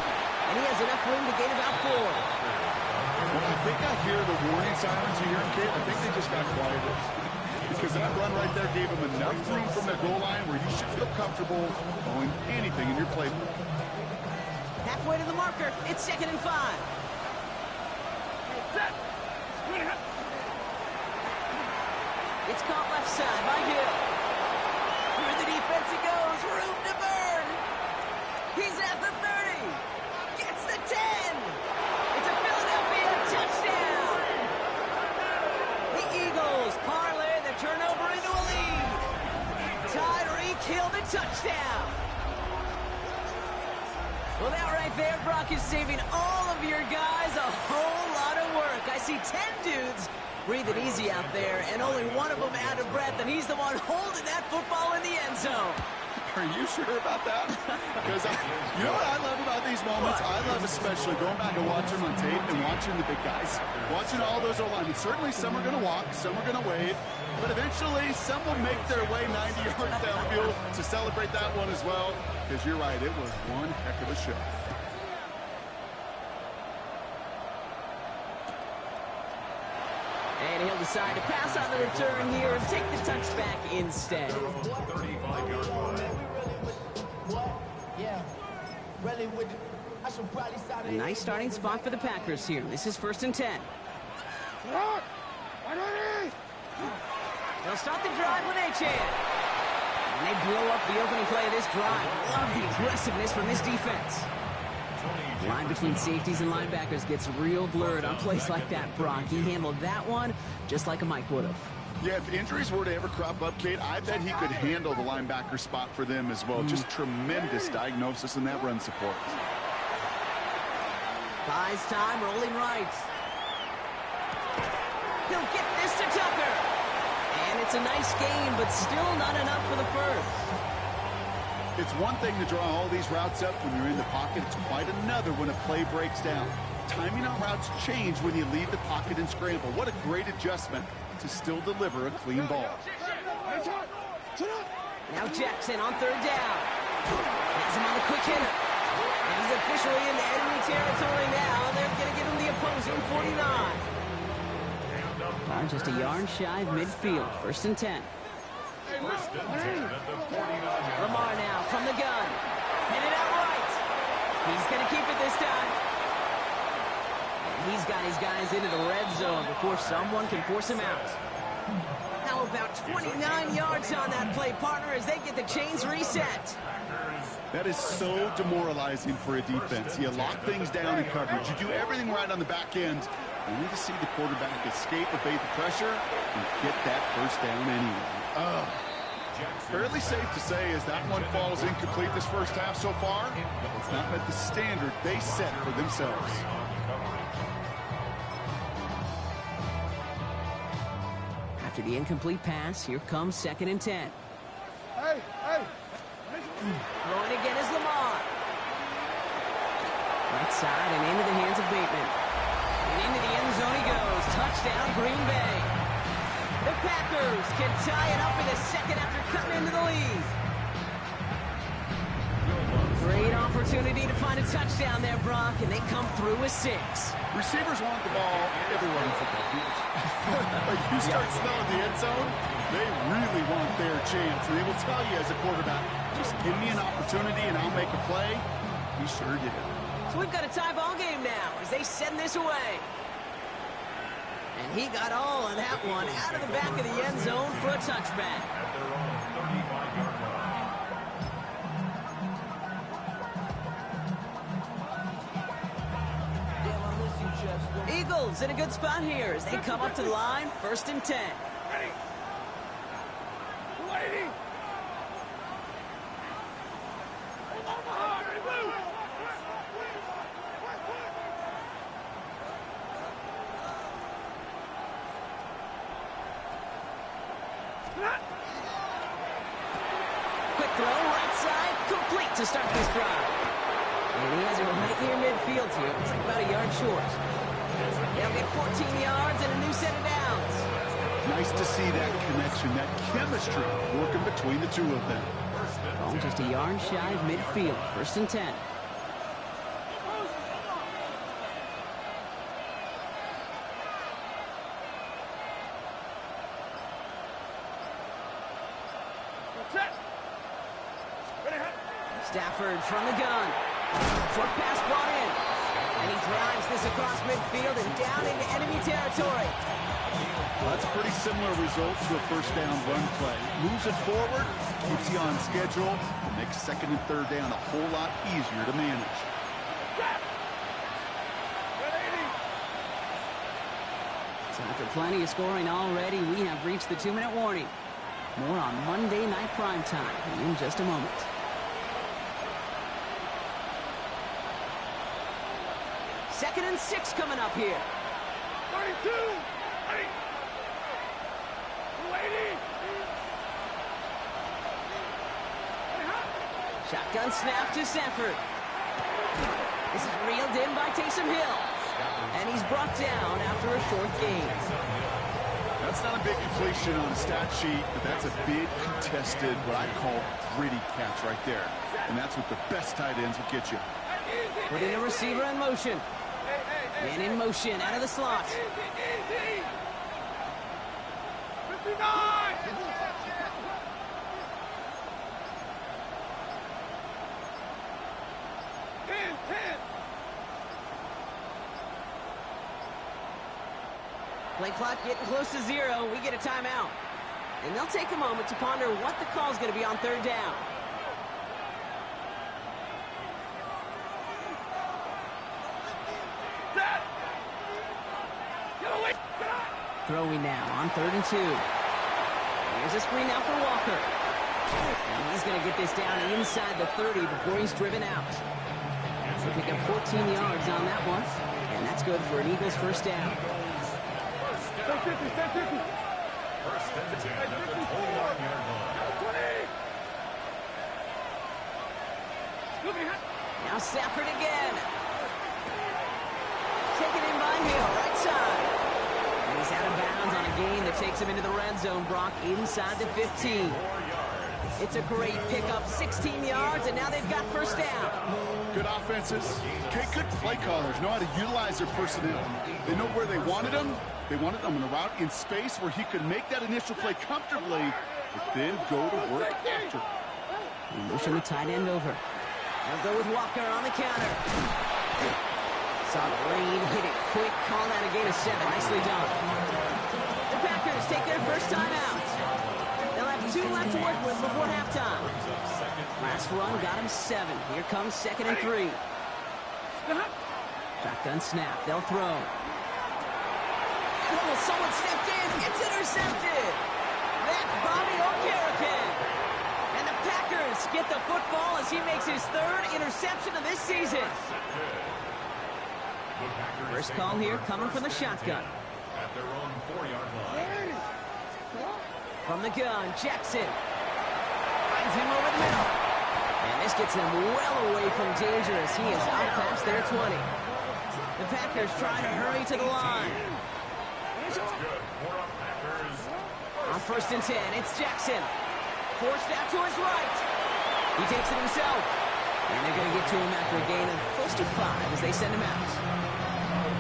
Speaker 10: And he has enough room to gain about 4.
Speaker 11: Well, I think I hear the warning sirens here, Kate. I think they just got quieter. Because that run right there gave him enough room from the goal line where you should feel comfortable calling anything in your playbook.
Speaker 10: Halfway to the marker. It's 2nd and 5. It's caught left side by Hill. Through the defense he goes. Room to burn. He's at the 30. Gets the 10. It's a Philadelphia touchdown. The Eagles parlay the turnover into a lead. Tyreek Hill the touchdown. Well, that right there, Brock, is saving all of your guys a whole lot of work. I see 10 dudes breathing easy out there, and only one of them out of breath, and he's the one holding that football in the end zone.
Speaker 11: Are you sure about that? Because you know what I love about these moments? I love especially going back and watching on tape and watching the big guys. Watching all those O-linemen. Certainly some are going to walk, some are going to wave, but eventually some will make their way 90 yards downfield to celebrate that one as well. Because you're right, it was one heck of a show.
Speaker 10: And he'll decide to pass on the return here and take the touchback instead.
Speaker 3: 35-yard line.
Speaker 10: A nice starting spot for the Packers here. This is 1st and 10. They'll start the drive with Achane. And they blow up the opening play of this drive. Love the aggressiveness from this defense. The line between safeties and linebackers gets real blurred on plays like that, Brock. He handled that one just like a Mike would have.
Speaker 11: Yeah, if injuries were to ever crop up, Kate, I bet he could handle the linebacker spot for them as well. Just tremendous diagnosis in that run support.
Speaker 10: Buys time, rolling right. He'll get this to Tucker. And it's a nice gain, but still not enough for the first.
Speaker 11: It's one thing to draw all these routes up when you're in the pocket. It's quite another when a play breaks down. Timing on routes change when you leave the pocket and scramble. What a great adjustment to still deliver a clean ball.
Speaker 10: Now Jackson on 3rd down. Has him on the quick hitter. And he's officially in the enemy territory now. They're going to give him the opposing 49. Well, just a yard shy of midfield. 1st and 10.
Speaker 3: First and 10 at the 49-yard
Speaker 10: Lamar now from the gun. Headed out right. He's going to keep it this time. And he's got his guys into the red zone before someone can force him out. How about 29 yards on that play, partner, as they get the chains reset?
Speaker 11: That is so demoralizing for a defense. You lock things down in coverage. You do everything right on the back end. You need to see the quarterback escape, evade the pressure, and get that first down anyway. Fairly safe to say as that one falls incomplete this first half so far. It's not met the standard they set for themselves.
Speaker 10: After the incomplete pass, here comes 2nd and 10.
Speaker 4: Hey!
Speaker 10: Throwing again is Lamar. Right side and into the hands of Bateman. And into the end zone he goes. Touchdown, Green Bay. The Packers can tie it up in a second after cutting into the lead. Great opportunity to find a touchdown there, Brock, and they come through with 6.
Speaker 11: Receivers want the ball everywhere on football fields. Like you start smelling the end zone, they really want their chance. And they will tell you as a quarterback, just give me an opportunity and I'll make a play. He sure did.
Speaker 10: So we've got a tie ball game now as they send this away. And he got all of that one out of the back of the end zone for a touchback.
Speaker 3: at their own 35-yard line.
Speaker 10: Eagles in a good spot here as they come up to the line. 1st and 10.
Speaker 4: Ready! Lady!
Speaker 10: Quick throw, right side, complete to start this drive. And he has it right near midfield here. It's like about a yard short. They'll get 14 yards and a new set of downs.
Speaker 11: Nice to see that connection, that chemistry working between the two of them.
Speaker 10: Oh, just a yard shy of midfield. 1st and 10. Stafford from the gun. Short pass brought in. And he drives this across midfield and down into enemy territory.
Speaker 11: Well, that's a pretty similar result to a first down run play. Moves it forward, keeps you on schedule, and makes 2nd and 3rd down a whole lot easier to manage.
Speaker 10: So after plenty of scoring already, we have reached the 2-minute warning. More on Monday Night Primetime in just a moment. Second and 6 coming up here.
Speaker 4: 32! Ready! Lady!
Speaker 10: Shotgun snap to Stafford. This is reeled in by Taysom Hill. And he's brought down after a short gain.
Speaker 11: That's not a big completion on a stat sheet, but that's a big contested, what I call gritty catch right there. And that's what the best tight ends will get you.
Speaker 10: Putting the receiver in motion. And in motion out of the slot.
Speaker 4: 59!
Speaker 10: Play clock getting close to 0. We get a timeout. And they'll take a moment to ponder what the call is going to be on 3rd down. Throwing now on 3rd and 2. Here's a screen now for Walker. And he's going to get this down inside the 30 before he's driven out. So pick up 14 yards on that one. And that's good for an Eagles first down.
Speaker 3: First and 10 at the 21-yard line.
Speaker 10: Now Stafford again. Taken in by Hill, right side. And he's out of bounds on a gain that takes him into the red zone, Brock, inside the 15.
Speaker 3: 4 yards.
Speaker 10: It's a great pickup, 16 yards, and now they've got first down.
Speaker 11: Good offenses. Okay, good play callers know how to utilize their personnel. They know where they wanted them. They wanted them on a route in space where he could make that initial play comfortably, but then go to work after.
Speaker 10: Motion the tight end over. They'll go with Walker on the counter. Saw the lane, hit it quick, call that a gain of 7. Nicely done. The Packers take their first time out. They'll have 2 left to work with before halftime. Last run got him 7. Here comes 2nd and 3. Shotgun snap. They'll throw. Oh, someone stepped in. It's intercepted. That's Bobby Okereke. And the Packers get the football as he makes his 3rd interception of this season. First call here coming from the shotgun.
Speaker 3: At their own 4-yard line.
Speaker 10: From the gun, Jackson. Finds him over the middle. And this gets them well away from danger as he is out past their 20. The Packers try to hurry to the line. On 1st and 10, it's Jackson. Forced out to his right. He takes it himself. And they're going to get to him after a gain of close to 5 as they send him out.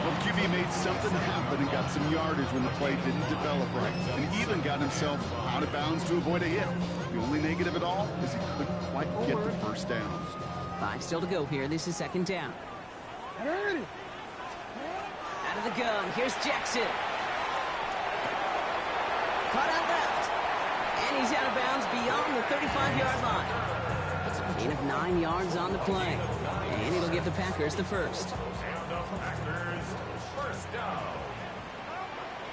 Speaker 11: Well, QB made something happen and got some yardage when the play didn't develop right. And even got himself out of bounds to avoid a hit. The only negative at all is he couldn't quite get the first down.
Speaker 10: 5 still to go here. This is 2nd down. Out of the gun. Here's Jackson. Caught out left. And he's out of bounds beyond the 35-yard line. Gain of 9 yards on the play. And it'll give the Packers the first.
Speaker 3: Packers, first down.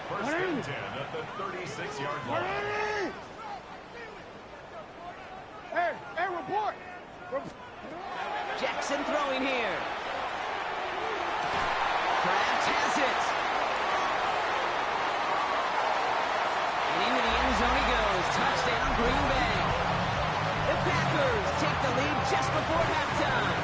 Speaker 3: First and 10 at the 36-yard line.
Speaker 4: Hey, report.
Speaker 10: Jackson throwing here. Kraft has it. And into the end zone he goes. Touchdown, Green Bay. The Packers take the lead just before halftime.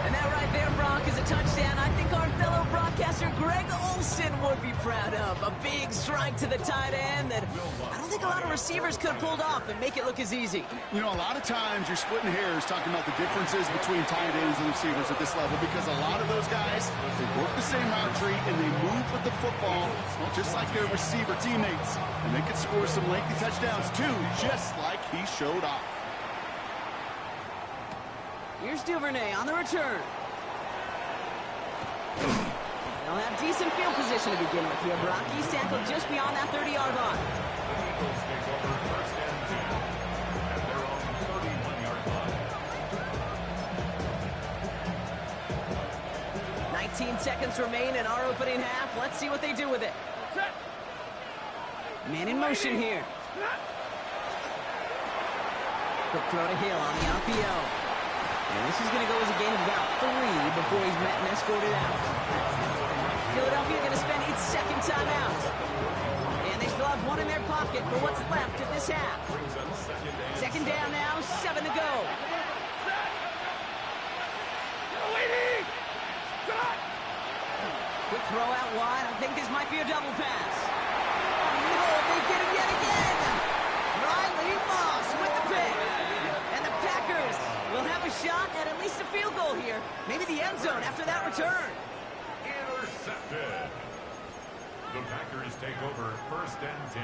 Speaker 10: And that right there, Brock, is a touchdown I think our fellow broadcaster Greg Olsen would be proud of. A big strike to the tight end that I don't think a lot of receivers could have pulled off and make it look as easy.
Speaker 11: You know, a lot of times you're splitting hairs talking about the differences between tight ends and receivers at this level because a lot of those guys, they work the same route tree and they move with the football, well, just like their receiver teammates. And they could score some lengthy touchdowns too, just like he showed off.
Speaker 10: Here's Duvernay on the return. They'll have decent field position to begin with here, Brock. He's tackled just beyond that 30-yard line.
Speaker 3: The Eagles take over first and 10 at their own 31-yard line.
Speaker 10: 19 seconds remain in our opening half. Let's see what they do with it. Man in motion here. Quick throw to Hill on the RPO. And this is going to go as a gain of about 3 before he's met and escorted out. Philadelphia going to spend its 2nd timeout. And they still have 1 in their pocket for what's left of this half. 2nd down now, 7 to go. Quick throw out wide. I think this might be a double pass. Oh, no, they get him yet again. Riley Moss with the pick. And the Packers will have a shot at least a field goal here. Maybe the end zone after that return.
Speaker 3: Intercepted. The Packers take over first and 10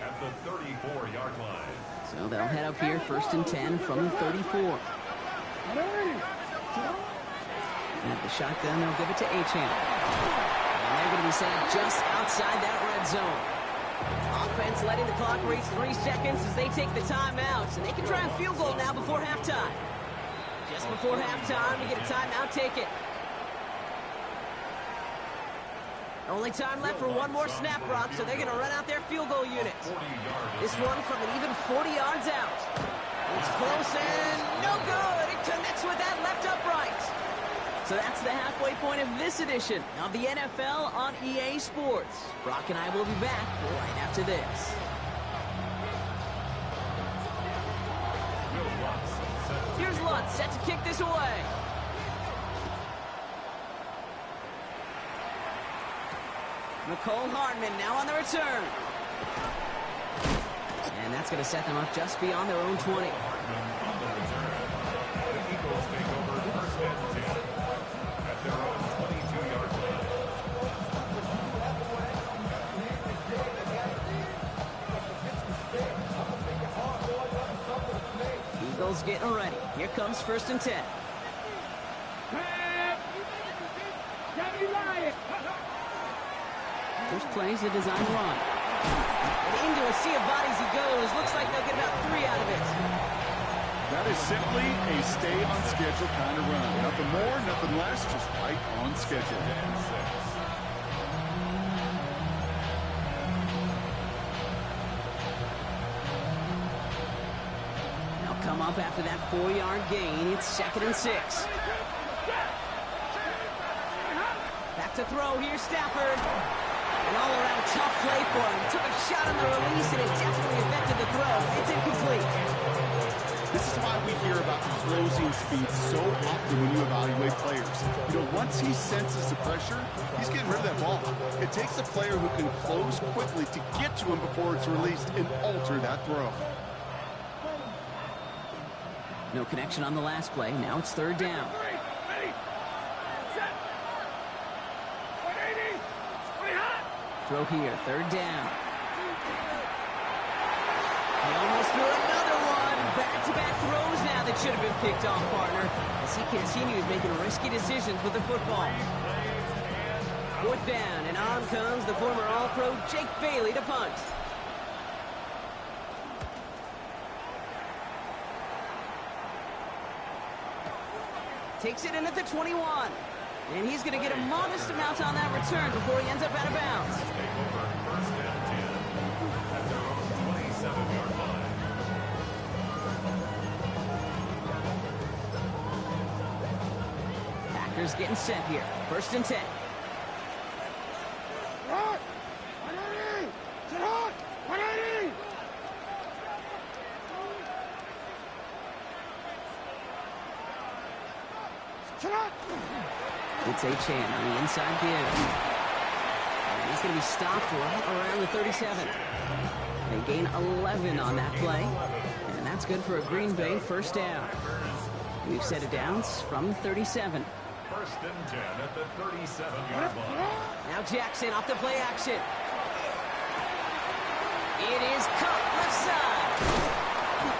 Speaker 3: at the 34-yard line.
Speaker 10: So they'll head up here, 1st and 10 from the 34. And at the shotgun, they'll give it to Achane. And they're going to be set up just outside that red zone. Offense letting the clock reach 3 seconds as they take the timeouts. And they can try a field goal now before halftime. Just before halftime, we get a timeout taken. Only time left for 1 more snap, Brock, so they're going to run out their field goal unit. This one from an even 40 yards out. It's close and no good. It connects with that left upright. So that's the halfway point of this edition of the NFL on EA Sports. Brock and I will be back right after this. Here's Lutz set to kick this away. Mecole Hardman now on the return. And And that's going to set them up just beyond their own 20.
Speaker 3: On the return, the Eagles take over first and 10 at their own 22-yard line.
Speaker 10: Eagles getting ready. Here comes first and 10. First plays a design run. And into a sea of bodies he goes. Looks like they'll get about 3 out of it.
Speaker 11: That is simply a stay on schedule kind of run. Nothing more, nothing less, just right on schedule.
Speaker 10: Now come up after that 4-yard gain. It's 2nd and 6. Back to throw. Here's Stafford. An all-around tough play for him. He took a shot on the release, and it definitely affected the throw. It's incomplete.
Speaker 11: This is why we hear about closing speed so often when you evaluate players. You know, once he senses the pressure, he's getting rid of that ball. It takes a player who can close quickly to get to him before it's released and alter that throw.
Speaker 10: No connection on the last play. Now it's 3rd down. Throw here, 3rd down. He almost threw another one. Back-to-back throws now that should have been picked off, partner, as he continues making risky decisions with the football. 4th down, and on comes the former All-Pro Jake Bailey to punt. Takes it in at the 21. And he's going to get a modest amount on that return before he ends up out of bounds.
Speaker 3: Take over first and 10 at their own 27-yard line.
Speaker 10: Packers getting set here. 1st and 10. It's Achane on the inside give. And he's going to be stopped right around the 37. They gain 11 on that play. And that's good for a Green Bay 1st down. We've set it down from 37.
Speaker 3: 1st and 10 at the 37-yard line.
Speaker 10: Now Jackson off the play action. It is cut left side.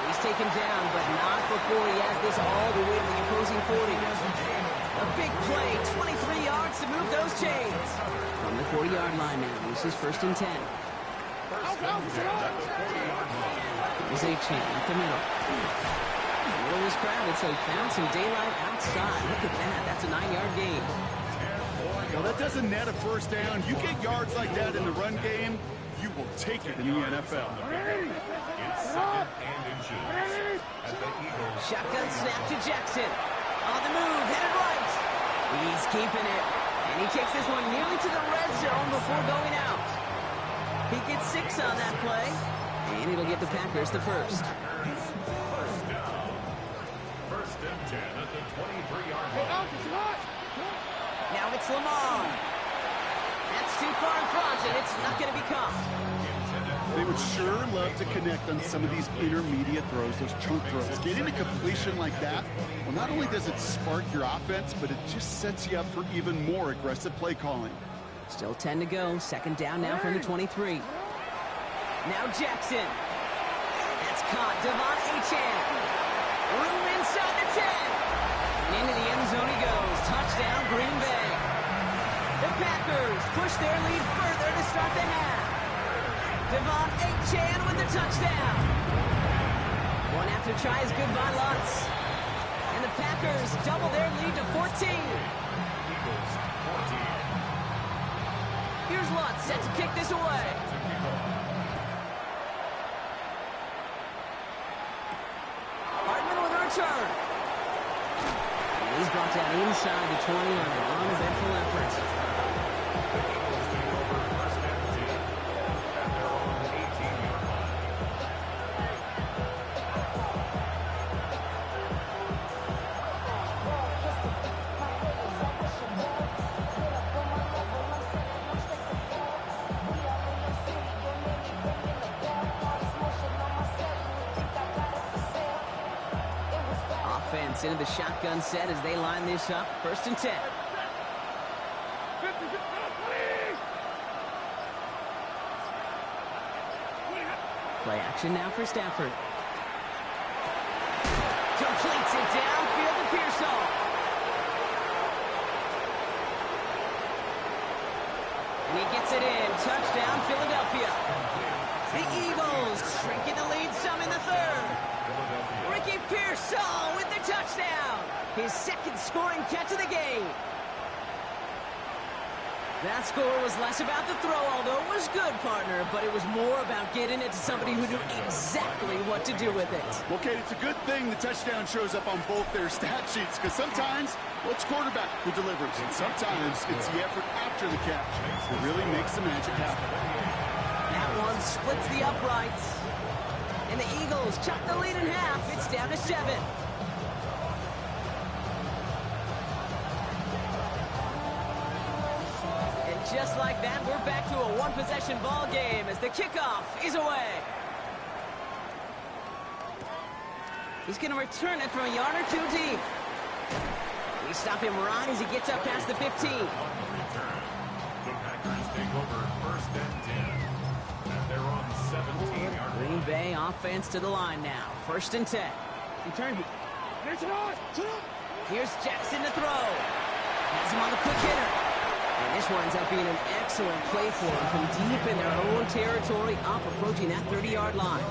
Speaker 10: He's taken down, but not before he has this all the way to the opposing 40. A big play, 23 yards to move those chains. From the 40-yard line now, this is 1st and 10.
Speaker 3: First and 10 at the 40-yard line.
Speaker 10: There's Achane up the middle. The middle was crowded, so he found some daylight outside. Look at that, that's a 9-yard gain.
Speaker 11: Well, that doesn't net a 1st down. You get yards like that in the run game, you will take it in the NFL.
Speaker 3: It's 2nd and inches at the Eagles.
Speaker 10: Shotgun snap to Jackson. On the move, headed right. He's keeping it. And he takes this one nearly to the red zone before going out. He gets 6 on that play. And it'll give the Packers the 1st.
Speaker 3: 1st down. 1st and 10 at the 23-yard line.
Speaker 10: Now it's Lamar. That's too far in front, and it's not going to be caught.
Speaker 11: They would sure love to connect on some of these intermediate throws, those chunk throws. Getting a completion like that, well, not only does it spark your offense, but it just sets you up for even more aggressive play calling.
Speaker 10: Still 10 to go. 2nd down now from the 23. Now Jackson. That's caught. Devon Achane. Room inside the 10. And into the end zone he goes. Touchdown, Green Bay. The Packers push their lead further to start the half. Devon Achane with the touchdown. One after try is good by Lutz. And the Packers double their lead to 14.
Speaker 3: Eagles 14.
Speaker 10: Here's Lutz set to kick this away. Hartman with a return. And he's brought down inside the 20 on an uneventful effort. defense into the shotgun set as they line this up. 1st and 10. Play action now for Stafford. Completes it downfield to Pearsall. And he gets it in. Touchdown, Philadelphia. The Eagles shrinking the lead some in the 3rd. Ricky Pearsall with the touchdown. His 2nd scoring catch of the game. That score was less about the throw, although it was good, partner, but it was more about getting it to somebody who knew exactly what to do with it.
Speaker 11: Well, Kate, it's a good thing the touchdown shows up on both their stat sheets, because sometimes well, it's quarterback who delivers, and sometimes it's the effort after the catch that really makes the magic happen.
Speaker 10: That one splits the uprights. And the Eagles chop the lead in half. It's down to 7. Just like that, we're back to a one-possession ball game as the kickoff is away. He's going to return it from a yard or 2 deep. We stop him right as he gets up past the 15.
Speaker 3: The Packers take over 1st and 10. And they're on 17-yard.
Speaker 10: Green Bay offense to the line now. 1st and 10. Here's Jackson to throw. Has him on the quick hitter. And this winds up being an excellent play for them from deep in their own territory, up approaching that 30-yard line.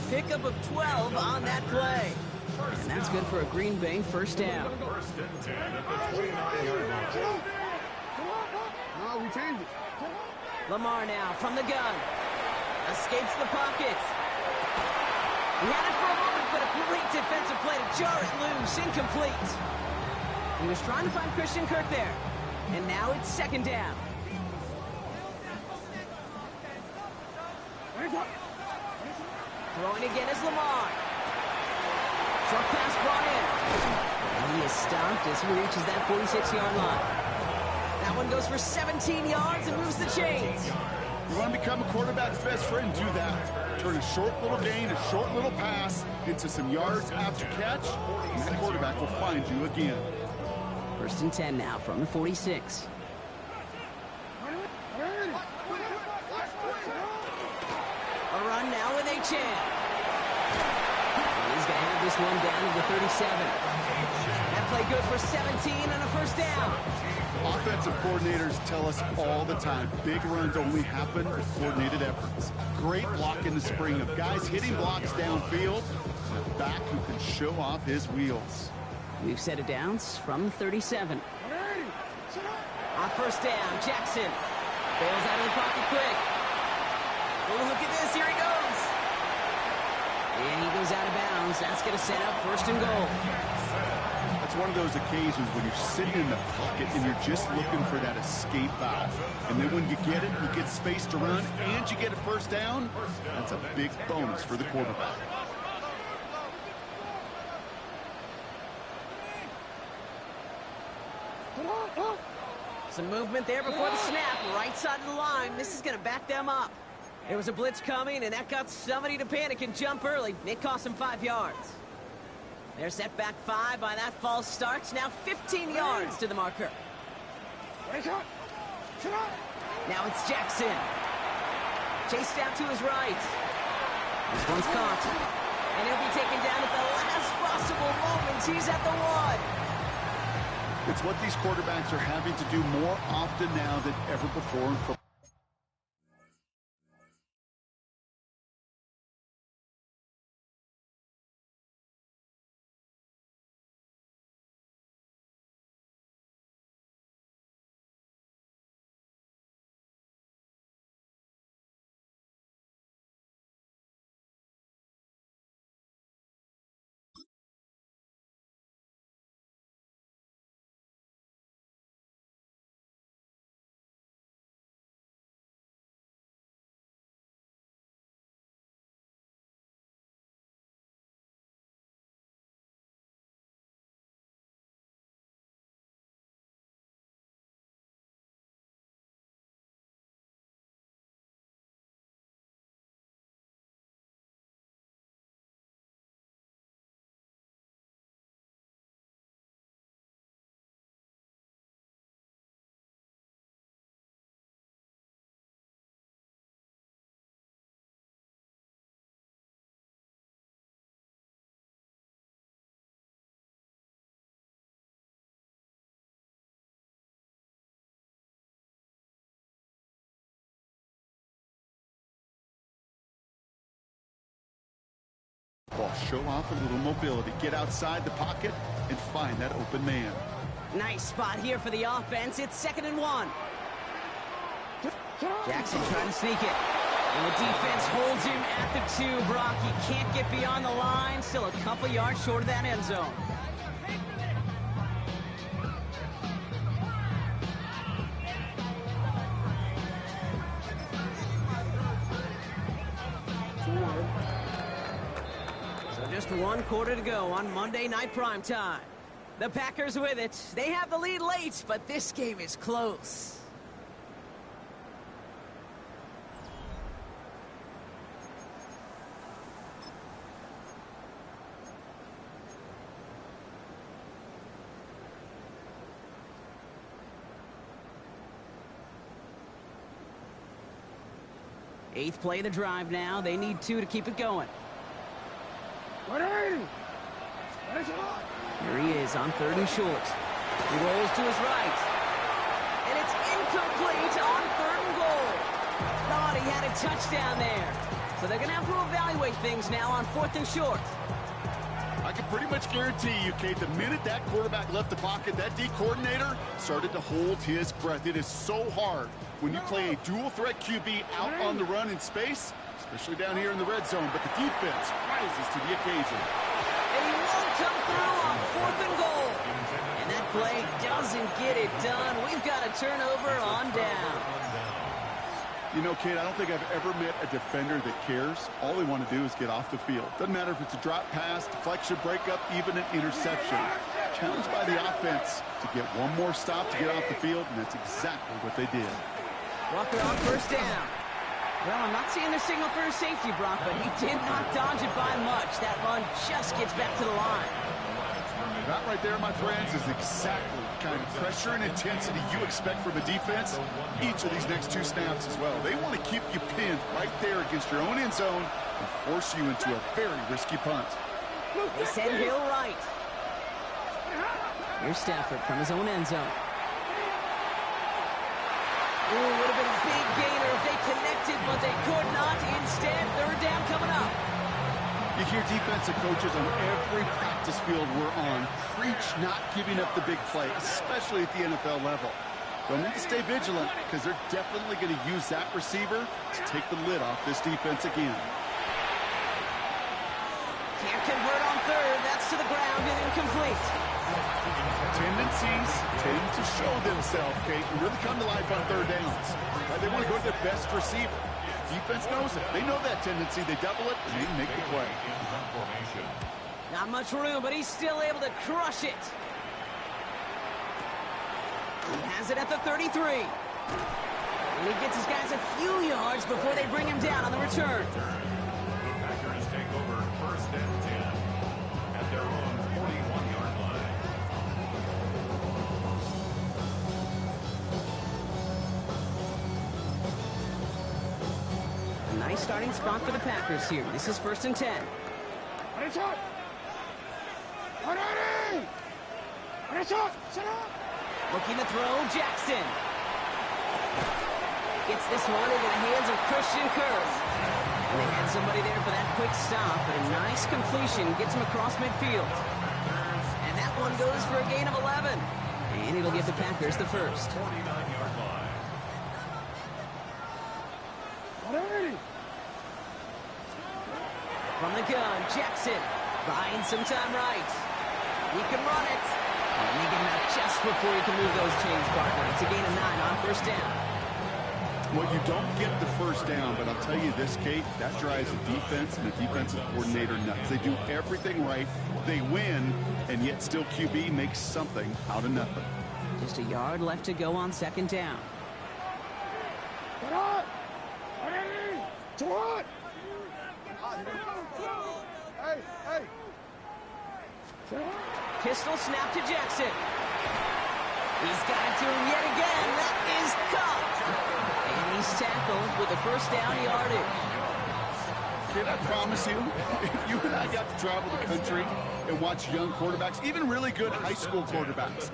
Speaker 10: Pickup of 12 on that play. And that's good for a Green Bay 1st down.
Speaker 3: 1st and 10 at the 29-yard line.
Speaker 4: No, we changed it.
Speaker 10: Lamar now from the gun. Escapes the pocket. He had it for a moment, but a great defensive play to jar it loose. Incomplete. He was trying to find Christian Kirk there. And now it's 2nd down. Throwing again is Lamar. Short pass brought in. And he is stopped as he reaches that 46-yard line. That one goes for 17 yards and moves the chains.
Speaker 11: You want to become a quarterback's best friend, do that. Turn a short little gain, a short little pass into some yards after catch, and that quarterback will find you again.
Speaker 10: 1st and 10 now from the 46. A run now with Achane. And he's going to have this one down to the 37. That play good for 17 and a 1st down.
Speaker 11: Offensive coordinators tell us all the time, big runs only happen with coordinated efforts. Great block in the spring of guys hitting blocks downfield, and a back who can show off his wheels.
Speaker 10: We've set it downs from 37. On 1st down, Jackson bails out of the pocket quick. Oh, look at this, here he goes. And he goes out of bounds. That's going to set up 1st and goal.
Speaker 11: That's one of those occasions when you're sitting in the pocket and you're just looking for that escape valve. And then when you get it, you get space to run, and you get a 1st down, that's a big bonus for the quarterback.
Speaker 10: Some movement there before the snap. Right side of the line. This is going to back them up. There was a blitz coming, and that got somebody to panic and jump early. It cost them 5 yards. They're set back 5 by that false start. Now 15 yards to the marker. Now it's Jackson. Chased out to his right. This one's caught. And he'll be taken down at the last possible moment. He's at the 1.
Speaker 11: It's what these quarterbacks are having to do more often now than ever before in football. football. Show off a little mobility. Get outside the pocket and find that open man.
Speaker 10: Nice spot here for the offense. It's 2nd and 1. Jackson trying to sneak it. And the defense holds him at the 2, Brock. He can't get beyond the line. Still a couple yards short of that end zone. So just 1 quarter to go on Monday Night Primetime. The Packers with it. They have the lead late, but this game is close. Eighth play of the drive now. They need 2 to keep it going. Here he is on 3rd and short. He rolls to his right. And it's incomplete on 3rd and goal. Thought he had a touchdown there. So they're going to have to evaluate things now on 4th and short.
Speaker 11: I can pretty much guarantee you, Kate, the minute that quarterback left the pocket, that D coordinator started to hold his breath. It is so hard when you play a dual-threat QB out on the run in space, especially down here in the red zone, but the defense rises to the occasion.
Speaker 10: And he won't come through on 4th and goal. And that play doesn't get it done. We've got a turnover on down.
Speaker 11: You know, Kate, I don't think I've ever met a defender that cares. All they want to do is get off the field. Doesn't matter if it's a drop pass, deflection, breakup, even an interception. Challenged by the offense to get one more stop to get off the field, and that's exactly what they did.
Speaker 10: Walker on 1st down. Well, I'm not seeing the signal for a safety, Brock, but he did not dodge it by much. That run just gets back to the line.
Speaker 11: That right there, my friends, is exactly the kind of pressure and intensity you expect from a defense each of these next 2 snaps as well. They want to keep you pinned right there against your own end zone and force you into a very risky punt.
Speaker 10: They send Hill right. Here's Stafford from his own end zone. Ooh, would have been a big gainer if they connected, but they could not. Instead, 3rd down coming up.
Speaker 11: You hear defensive coaches on every practice field we're on preach not giving up the big play, especially at the NFL level. They'll need to stay vigilant because they're definitely going to use that receiver to take the lid off this defense again.
Speaker 10: Can't convert on 3rd. That's to the ground and incomplete.
Speaker 11: Tendencies tend to show themselves, Kate, and really come to life on 3rd downs. Right? They want to go to their best receiver. Defense knows it. They know that tendency. They double it, and they make the play.
Speaker 10: Not much room, but he's still able to crush it. He has it at the 33. And he gets his guys a few yards before they bring him down on the return.
Speaker 3: The Packers take over 1st and 10 at their own 41-yard line.
Speaker 10: A nice starting spot for the Packers here. This is 1st and 10. Looking to throw, Jackson. Gets this one into the hands of Christian Kirk. And they had somebody there for that quick stop, but a nice completion gets him across midfield. And that one goes for a gain of 11. And it'll give the Packers the first.
Speaker 3: 49-yard line.
Speaker 10: From the gun, Jackson buying some time right. He can run it. And they get him out just before he can move those chains, partner. It's a gain of 9 on 1st down.
Speaker 11: Well, you don't get the 1st down, but I'll tell you this, Kate, that drives the defense and the defensive coordinator nuts. They do everything right. They win, and yet still QB makes something out of nothing.
Speaker 10: Just a yard left to go on 2nd down. Pistol snap to Jackson. He's got it to him yet again. That is caught. And he's tackled with a 1st down yardage.
Speaker 11: Kid, I promise you, if you and I got to travel the country and watch young quarterbacks, even really good high school quarterbacks,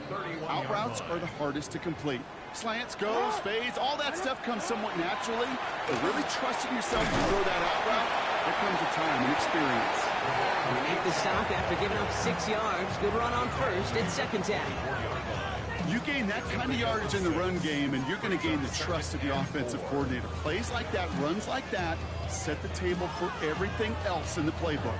Speaker 11: out routes are the hardest to complete. Slants, goes, fades, all that stuff comes somewhat naturally, but really trusting yourself to throw that out route, There comes a time and experience.
Speaker 10: They make the stop after giving up 6 yards. Good run on first. It's second down.
Speaker 11: You gain that kind of yardage in the run game, and you're going to gain the trust of the offensive coordinator. Plays like that, runs like that, set the table for everything else in the playbook.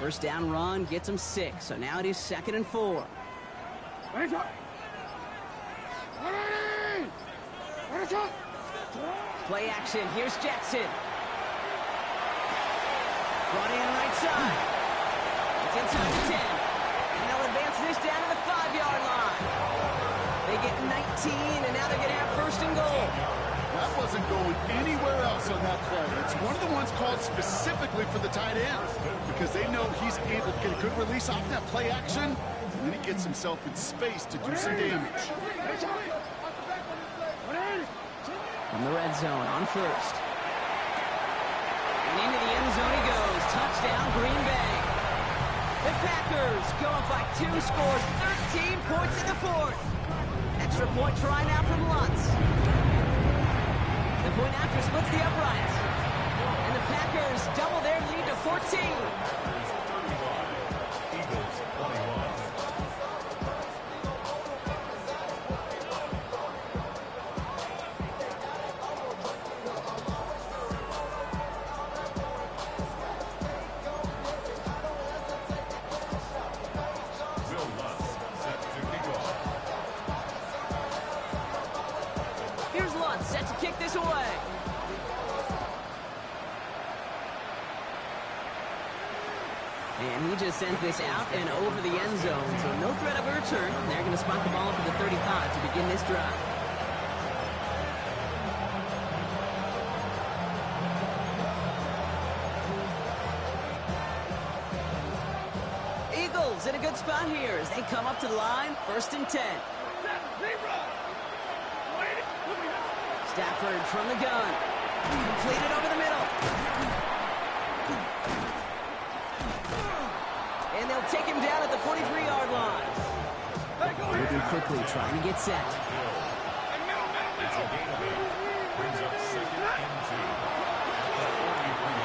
Speaker 10: First down run gets him 6, so now it is 2nd and 4. Play action. Here's Jackson. Running on the right side. It's inside the 10. And they'll advance this down to the 5-yard line. They get 19, and now they're going to have first and goal.
Speaker 11: That wasn't going anywhere else on that play. It's one of the ones called specifically for the tight end because they know he's able to get a good release off that play action, and then he gets himself in space to do some damage.
Speaker 10: From the red zone on first. And into the end zone he goes. Touchdown, Green Bay. The Packers go up by 2 scores, 13 points in the 4th. Extra point try now from Lutz. The point after splits the uprights. And the Packers double their lead to 14.
Speaker 3: Eagles 21.
Speaker 10: Set to kick this away. And he just sends this out and over the end zone. So no threat of a return. They're going to spot the ball up at the 35 to begin this drive. Eagles in a good spot here as they come up to the line. 1st and 10. Stafford from the gun. Completed over the middle. And they'll take him down at the 43-yard line. Moving quickly, trying to get set.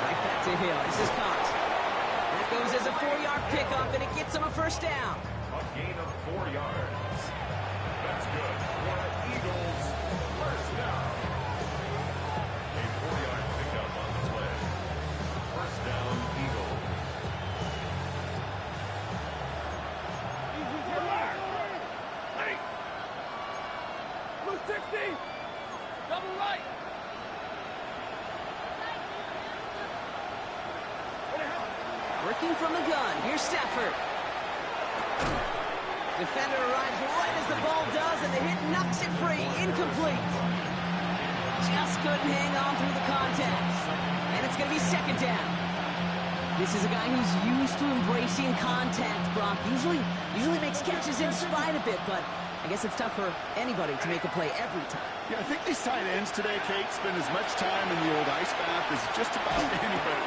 Speaker 10: Right back to Hill. This is caught. That goes as a 4-yard pickup, and it gets him a first down.
Speaker 3: A gain of 4 yards. That's good for Eagles. First down. A 4-yard pickup on the play. First down, Eagles.
Speaker 4: Blue 60. Double right.
Speaker 10: Working from the gun. Here's Stafford. Defender arrives right as the ball does, and the hit knocks it free. Incomplete. Just couldn't hang on through the contact. And it's going to be second down. This is a guy who's used to embracing contact, Brock. Usually makes catches in spite of it, but I guess it's tough for anybody to make a play every time.
Speaker 11: Yeah, I think these tight ends today, Kate, spend as much time in the old ice bath as just about anybody.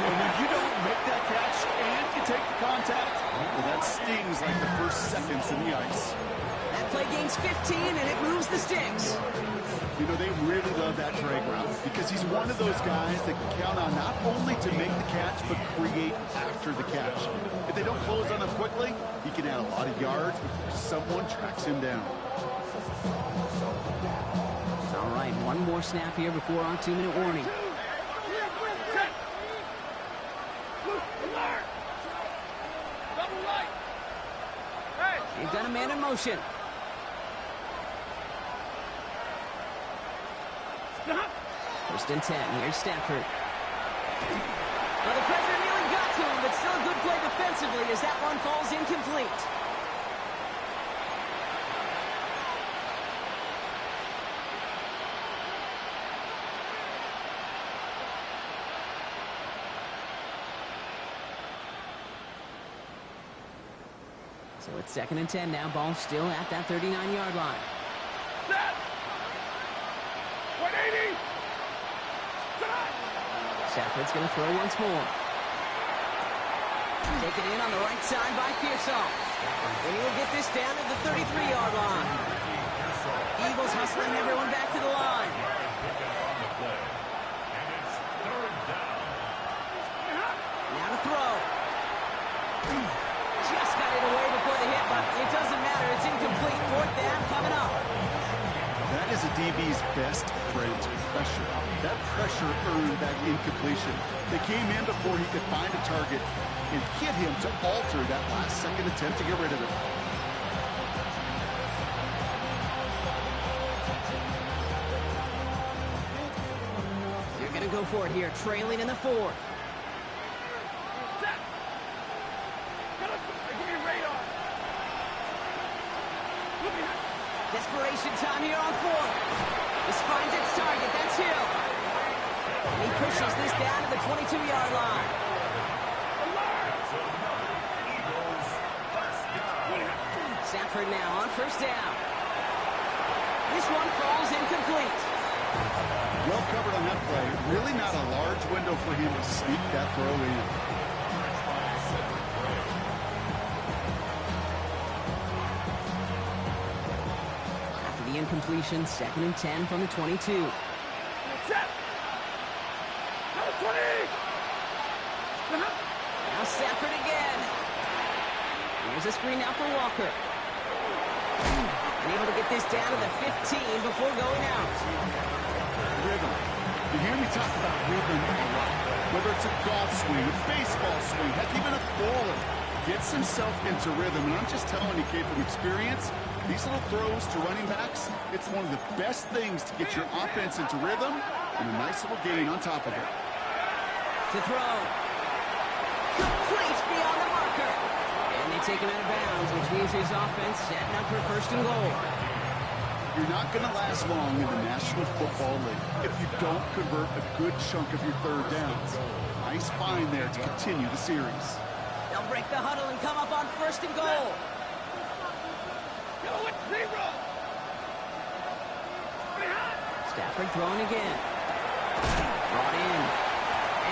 Speaker 11: And when you don't make that catch and you take the contact, well, that stings like the first seconds in the ice.
Speaker 10: That play gains 15, and it moves the sticks.
Speaker 11: You know, they really love that Drake route because he's one of those guys that can count on not only to make the catch, but create after the catch. If they don't close on him quickly, he can add a lot of yards before someone tracks him down.
Speaker 10: All right, one more snap here before our 2-minute warning. They've got a man in motion. First and 10. Here's Stafford. Well, the pressure nearly got to him, but still a good play defensively as that one falls incomplete. So it's 2nd and 10 now. Ball still at that 39-yard line.
Speaker 4: Set. 180.
Speaker 10: Stafford's going to throw once more. Taken in on the right side by Pearsall. And he will get this down to the 33-yard line. Eagles hustling everyone back to the line. Now to throw. Just got it away before the hit, but it doesn't matter. It's incomplete. Fourth down coming up.
Speaker 11: That is a DB's best friend, pressure. That pressure earned that incompletion. They came in before he could find a target and hit him to alter that last-second attempt to get rid of it.
Speaker 10: They're going to go for it here, trailing in the fourth. Desperation time here on fourth. This finds its target. That's Hill. And he pushes this down to the 22-yard line. Stafford now on first down. This one falls incomplete.
Speaker 11: Well covered on that play. Really not a large window for him to sneak that throw in.
Speaker 10: After the incompletion, 2nd and 10 from the 22. Now Stafford again. Here's a screen now for Walker. And able to get this down to the 15 before going out.
Speaker 11: Rhythm. You hear me talk about rhythm a lot. Whether it's a golf swing, a baseball swing, heck, even a bowler gets himself into rhythm. And I'm just telling you, kid, from experience, these little throws to running backs, it's one of the best things to get your offense into rhythm and a nice little gain on top of it.
Speaker 10: To throw. Complete beyond the marker. And they take him out of bounds, which means his offense setting up for first and goal.
Speaker 11: You're not going to last long in the National Football League if you don't convert a good chunk of your third downs. Nice find there to continue the series.
Speaker 10: They'll break the huddle and come up on first and goal. Stafford throwing again. Brought in.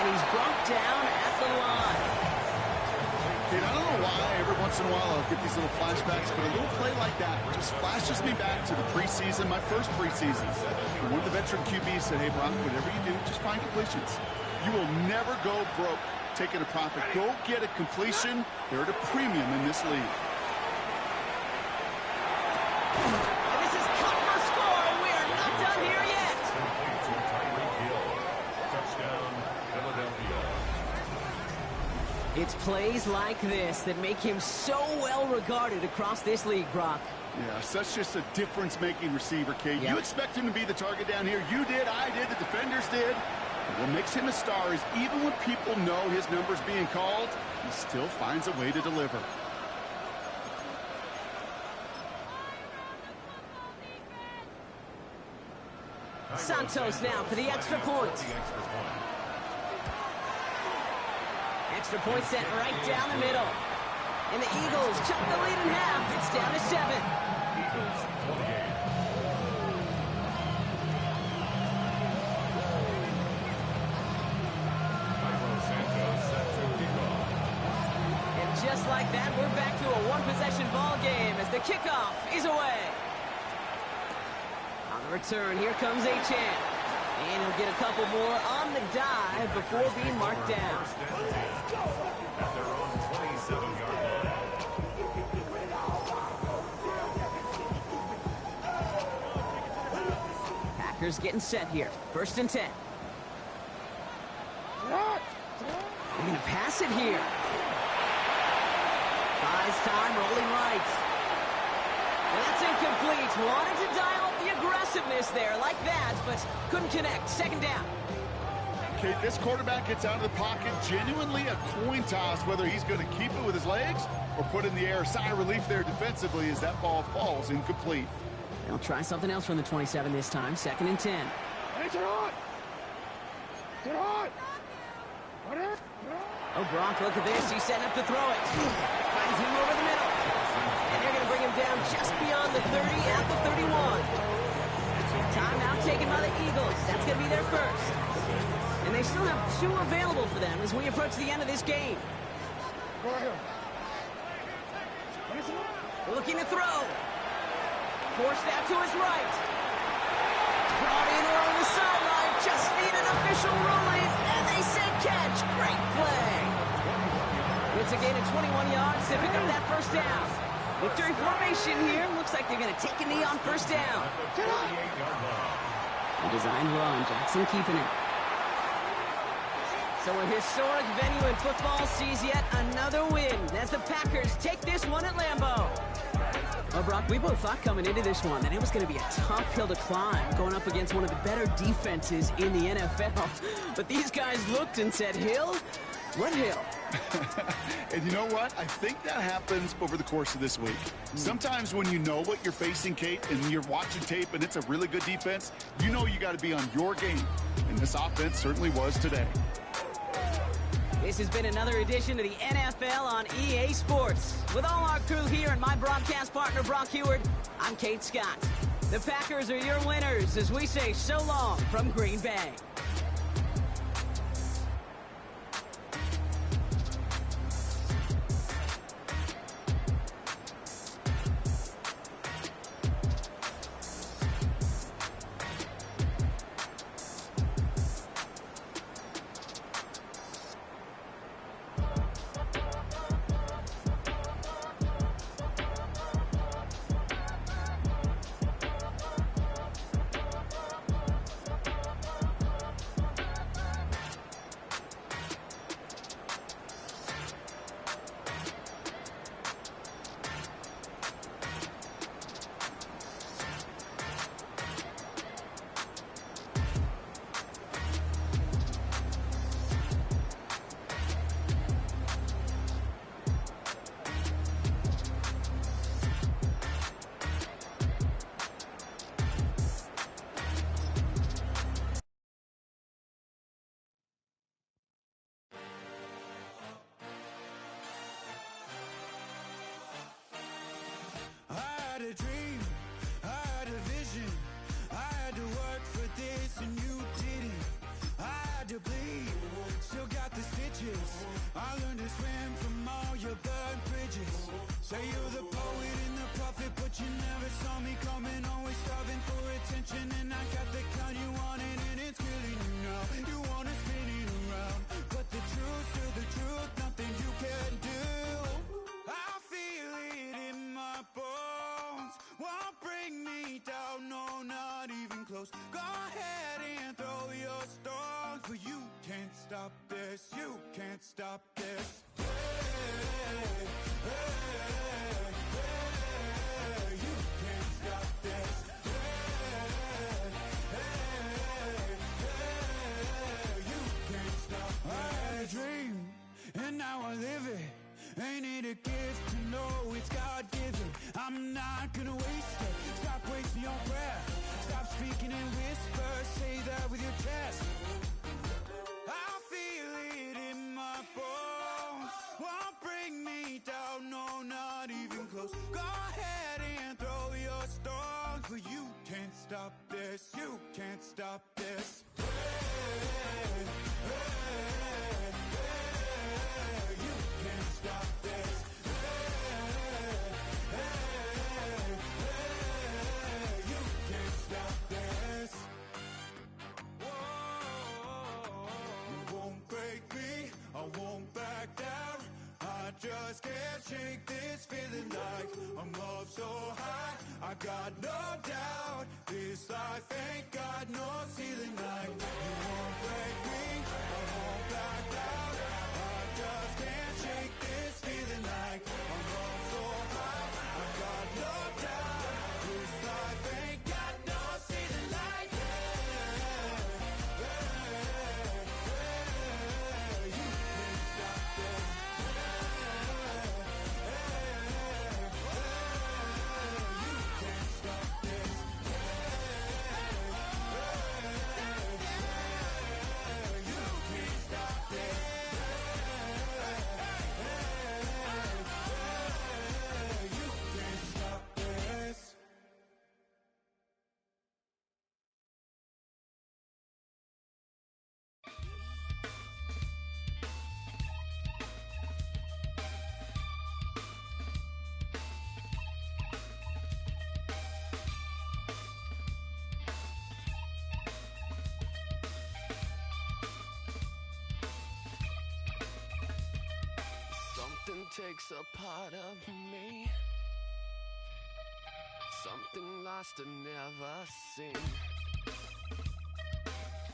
Speaker 10: And he's brought down at the line.
Speaker 11: Kid, I don't know why every once in a while I'll get these little flashbacks, but a little play like that just flashes me back to the preseason, my first preseason. And one of the veteran QBs said, hey, Brock, whatever you do, just find completions. You will never go broke taking a profit. Go get a completion. They're at a premium in this league.
Speaker 10: And this is cut for score, and we are not done here yet.
Speaker 3: Touchdown, Philadelphia.
Speaker 10: It's plays like this that make him so well regarded across this league, Brock.
Speaker 11: Yeah, such just a difference-making receiver, Kate.
Speaker 10: Yep.
Speaker 11: You expect him to be the target down here. You did, I did, the defenders did. But what makes him a star is even when people know his number's being called, he still finds a way to deliver.
Speaker 10: Santos now for the extra point. Extra point set right down the middle. And the Eagles chop the lead in half. It's down to 7.
Speaker 3: Eagles 28. Santos set to kick off.
Speaker 10: And just like that, we're back to a one-possession ball game as the kickoff is away. On the return, here comes Achane. And he'll get a couple more on the dive before being marked down.
Speaker 3: At their own 27-yard line.
Speaker 10: Packers getting set here. 1st and 10. They're going to pass it here. Buys time, rolling right. And that's incomplete. Wanted to dial up the aggressiveness there like that, but couldn't connect. 2nd down.
Speaker 11: Okay, this quarterback gets out of the pocket, genuinely a coin toss, whether he's going to keep it with his legs or put it in the air. Sigh of relief there defensively as that ball falls incomplete.
Speaker 10: They'll try something else from the 27 this time. 2nd and 10. Oh, Brock, look at this. He's setting up to throw it. Finds him over the middle. And they're going to bring him down just beyond the 30 at the 31. Timeout taken by the Eagles. That's going to be their first. And they still have 2 available for them as we approach the end of this game. Looking to throw. Forced out to his right. Brought in along the sideline. Just need an official ruling. And they say catch. Great play. It's a gain of 21 yards to pick up that first down. Victory formation here. Looks like they're going to take a knee on first down. A design run. Jackson keeping it. So a historic venue in football sees yet another win as the Packers take this one at Lambeau. Well, Brock, we both thought coming into this one that it was going to be a tough hill to climb going up against one of the better defenses in the NFL. But these guys looked and said, Hill? What hill?
Speaker 11: And you know what? I think that happens over the course of this week. Sometimes when you know what you're facing, Kate, and you're watching tape and it's a really good defense, you know you got to be on your game. And this offense certainly was today.
Speaker 10: This has been another edition of the NFL on EA Sports. With all our crew here and my broadcast partner, Brock Heward, I'm Kate Scott. The Packers are your winners as we say so long from Green Bay.
Speaker 9: A dream, I had a vision, I had to work for this and you didn't. I had to bleed, still got the stitches. I learned to swim from all your burned bridges. Say you're the poet and the prophet, but you never saw me coming. Always starving for attention, and I got the kind you wanted, and it's killing you now. You wanna spin it around, but the truth's still the truth, nothing you can do. I feel it in my bones. Won't bring me down, no, not even close. Go ahead and throw your stones, but you can't stop this, you can't stop this. Hey, hey, hey, you can't stop this. Hey, hey, hey, you can't stop this. I had a dream, and now I live it. Ain't it a gift to know it's God-given? I'm not gonna waste it. Stop wasting your breath. Stop speaking in whispers. Say that with your chest. I feel it in my bones. Won't bring me down, no, not even close. Go ahead and throw your stones, but you can't stop this. You can't stop this. Hey, hey, hey, you can't stop this. You can't stop this. Whoa, you won't break me, I won't back down. I just can't shake this feeling like I'm up so high. I got no doubt this life ain't got no ceiling like. You won't break me, I won't back down. I just can't shake this feeling like I'm up so high. I got no doubt this life ain't got no ceiling like. You can't stop this. You can't stop this.
Speaker 12: takes a part of me. Something lost and never seen.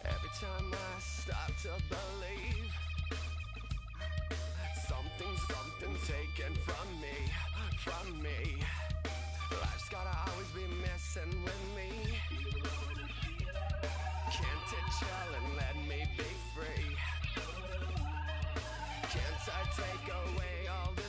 Speaker 12: Every time I start to believe, something's taken from me. Life's gotta always be messing with me. Can't it chill and let me be free? Can't I take away all this?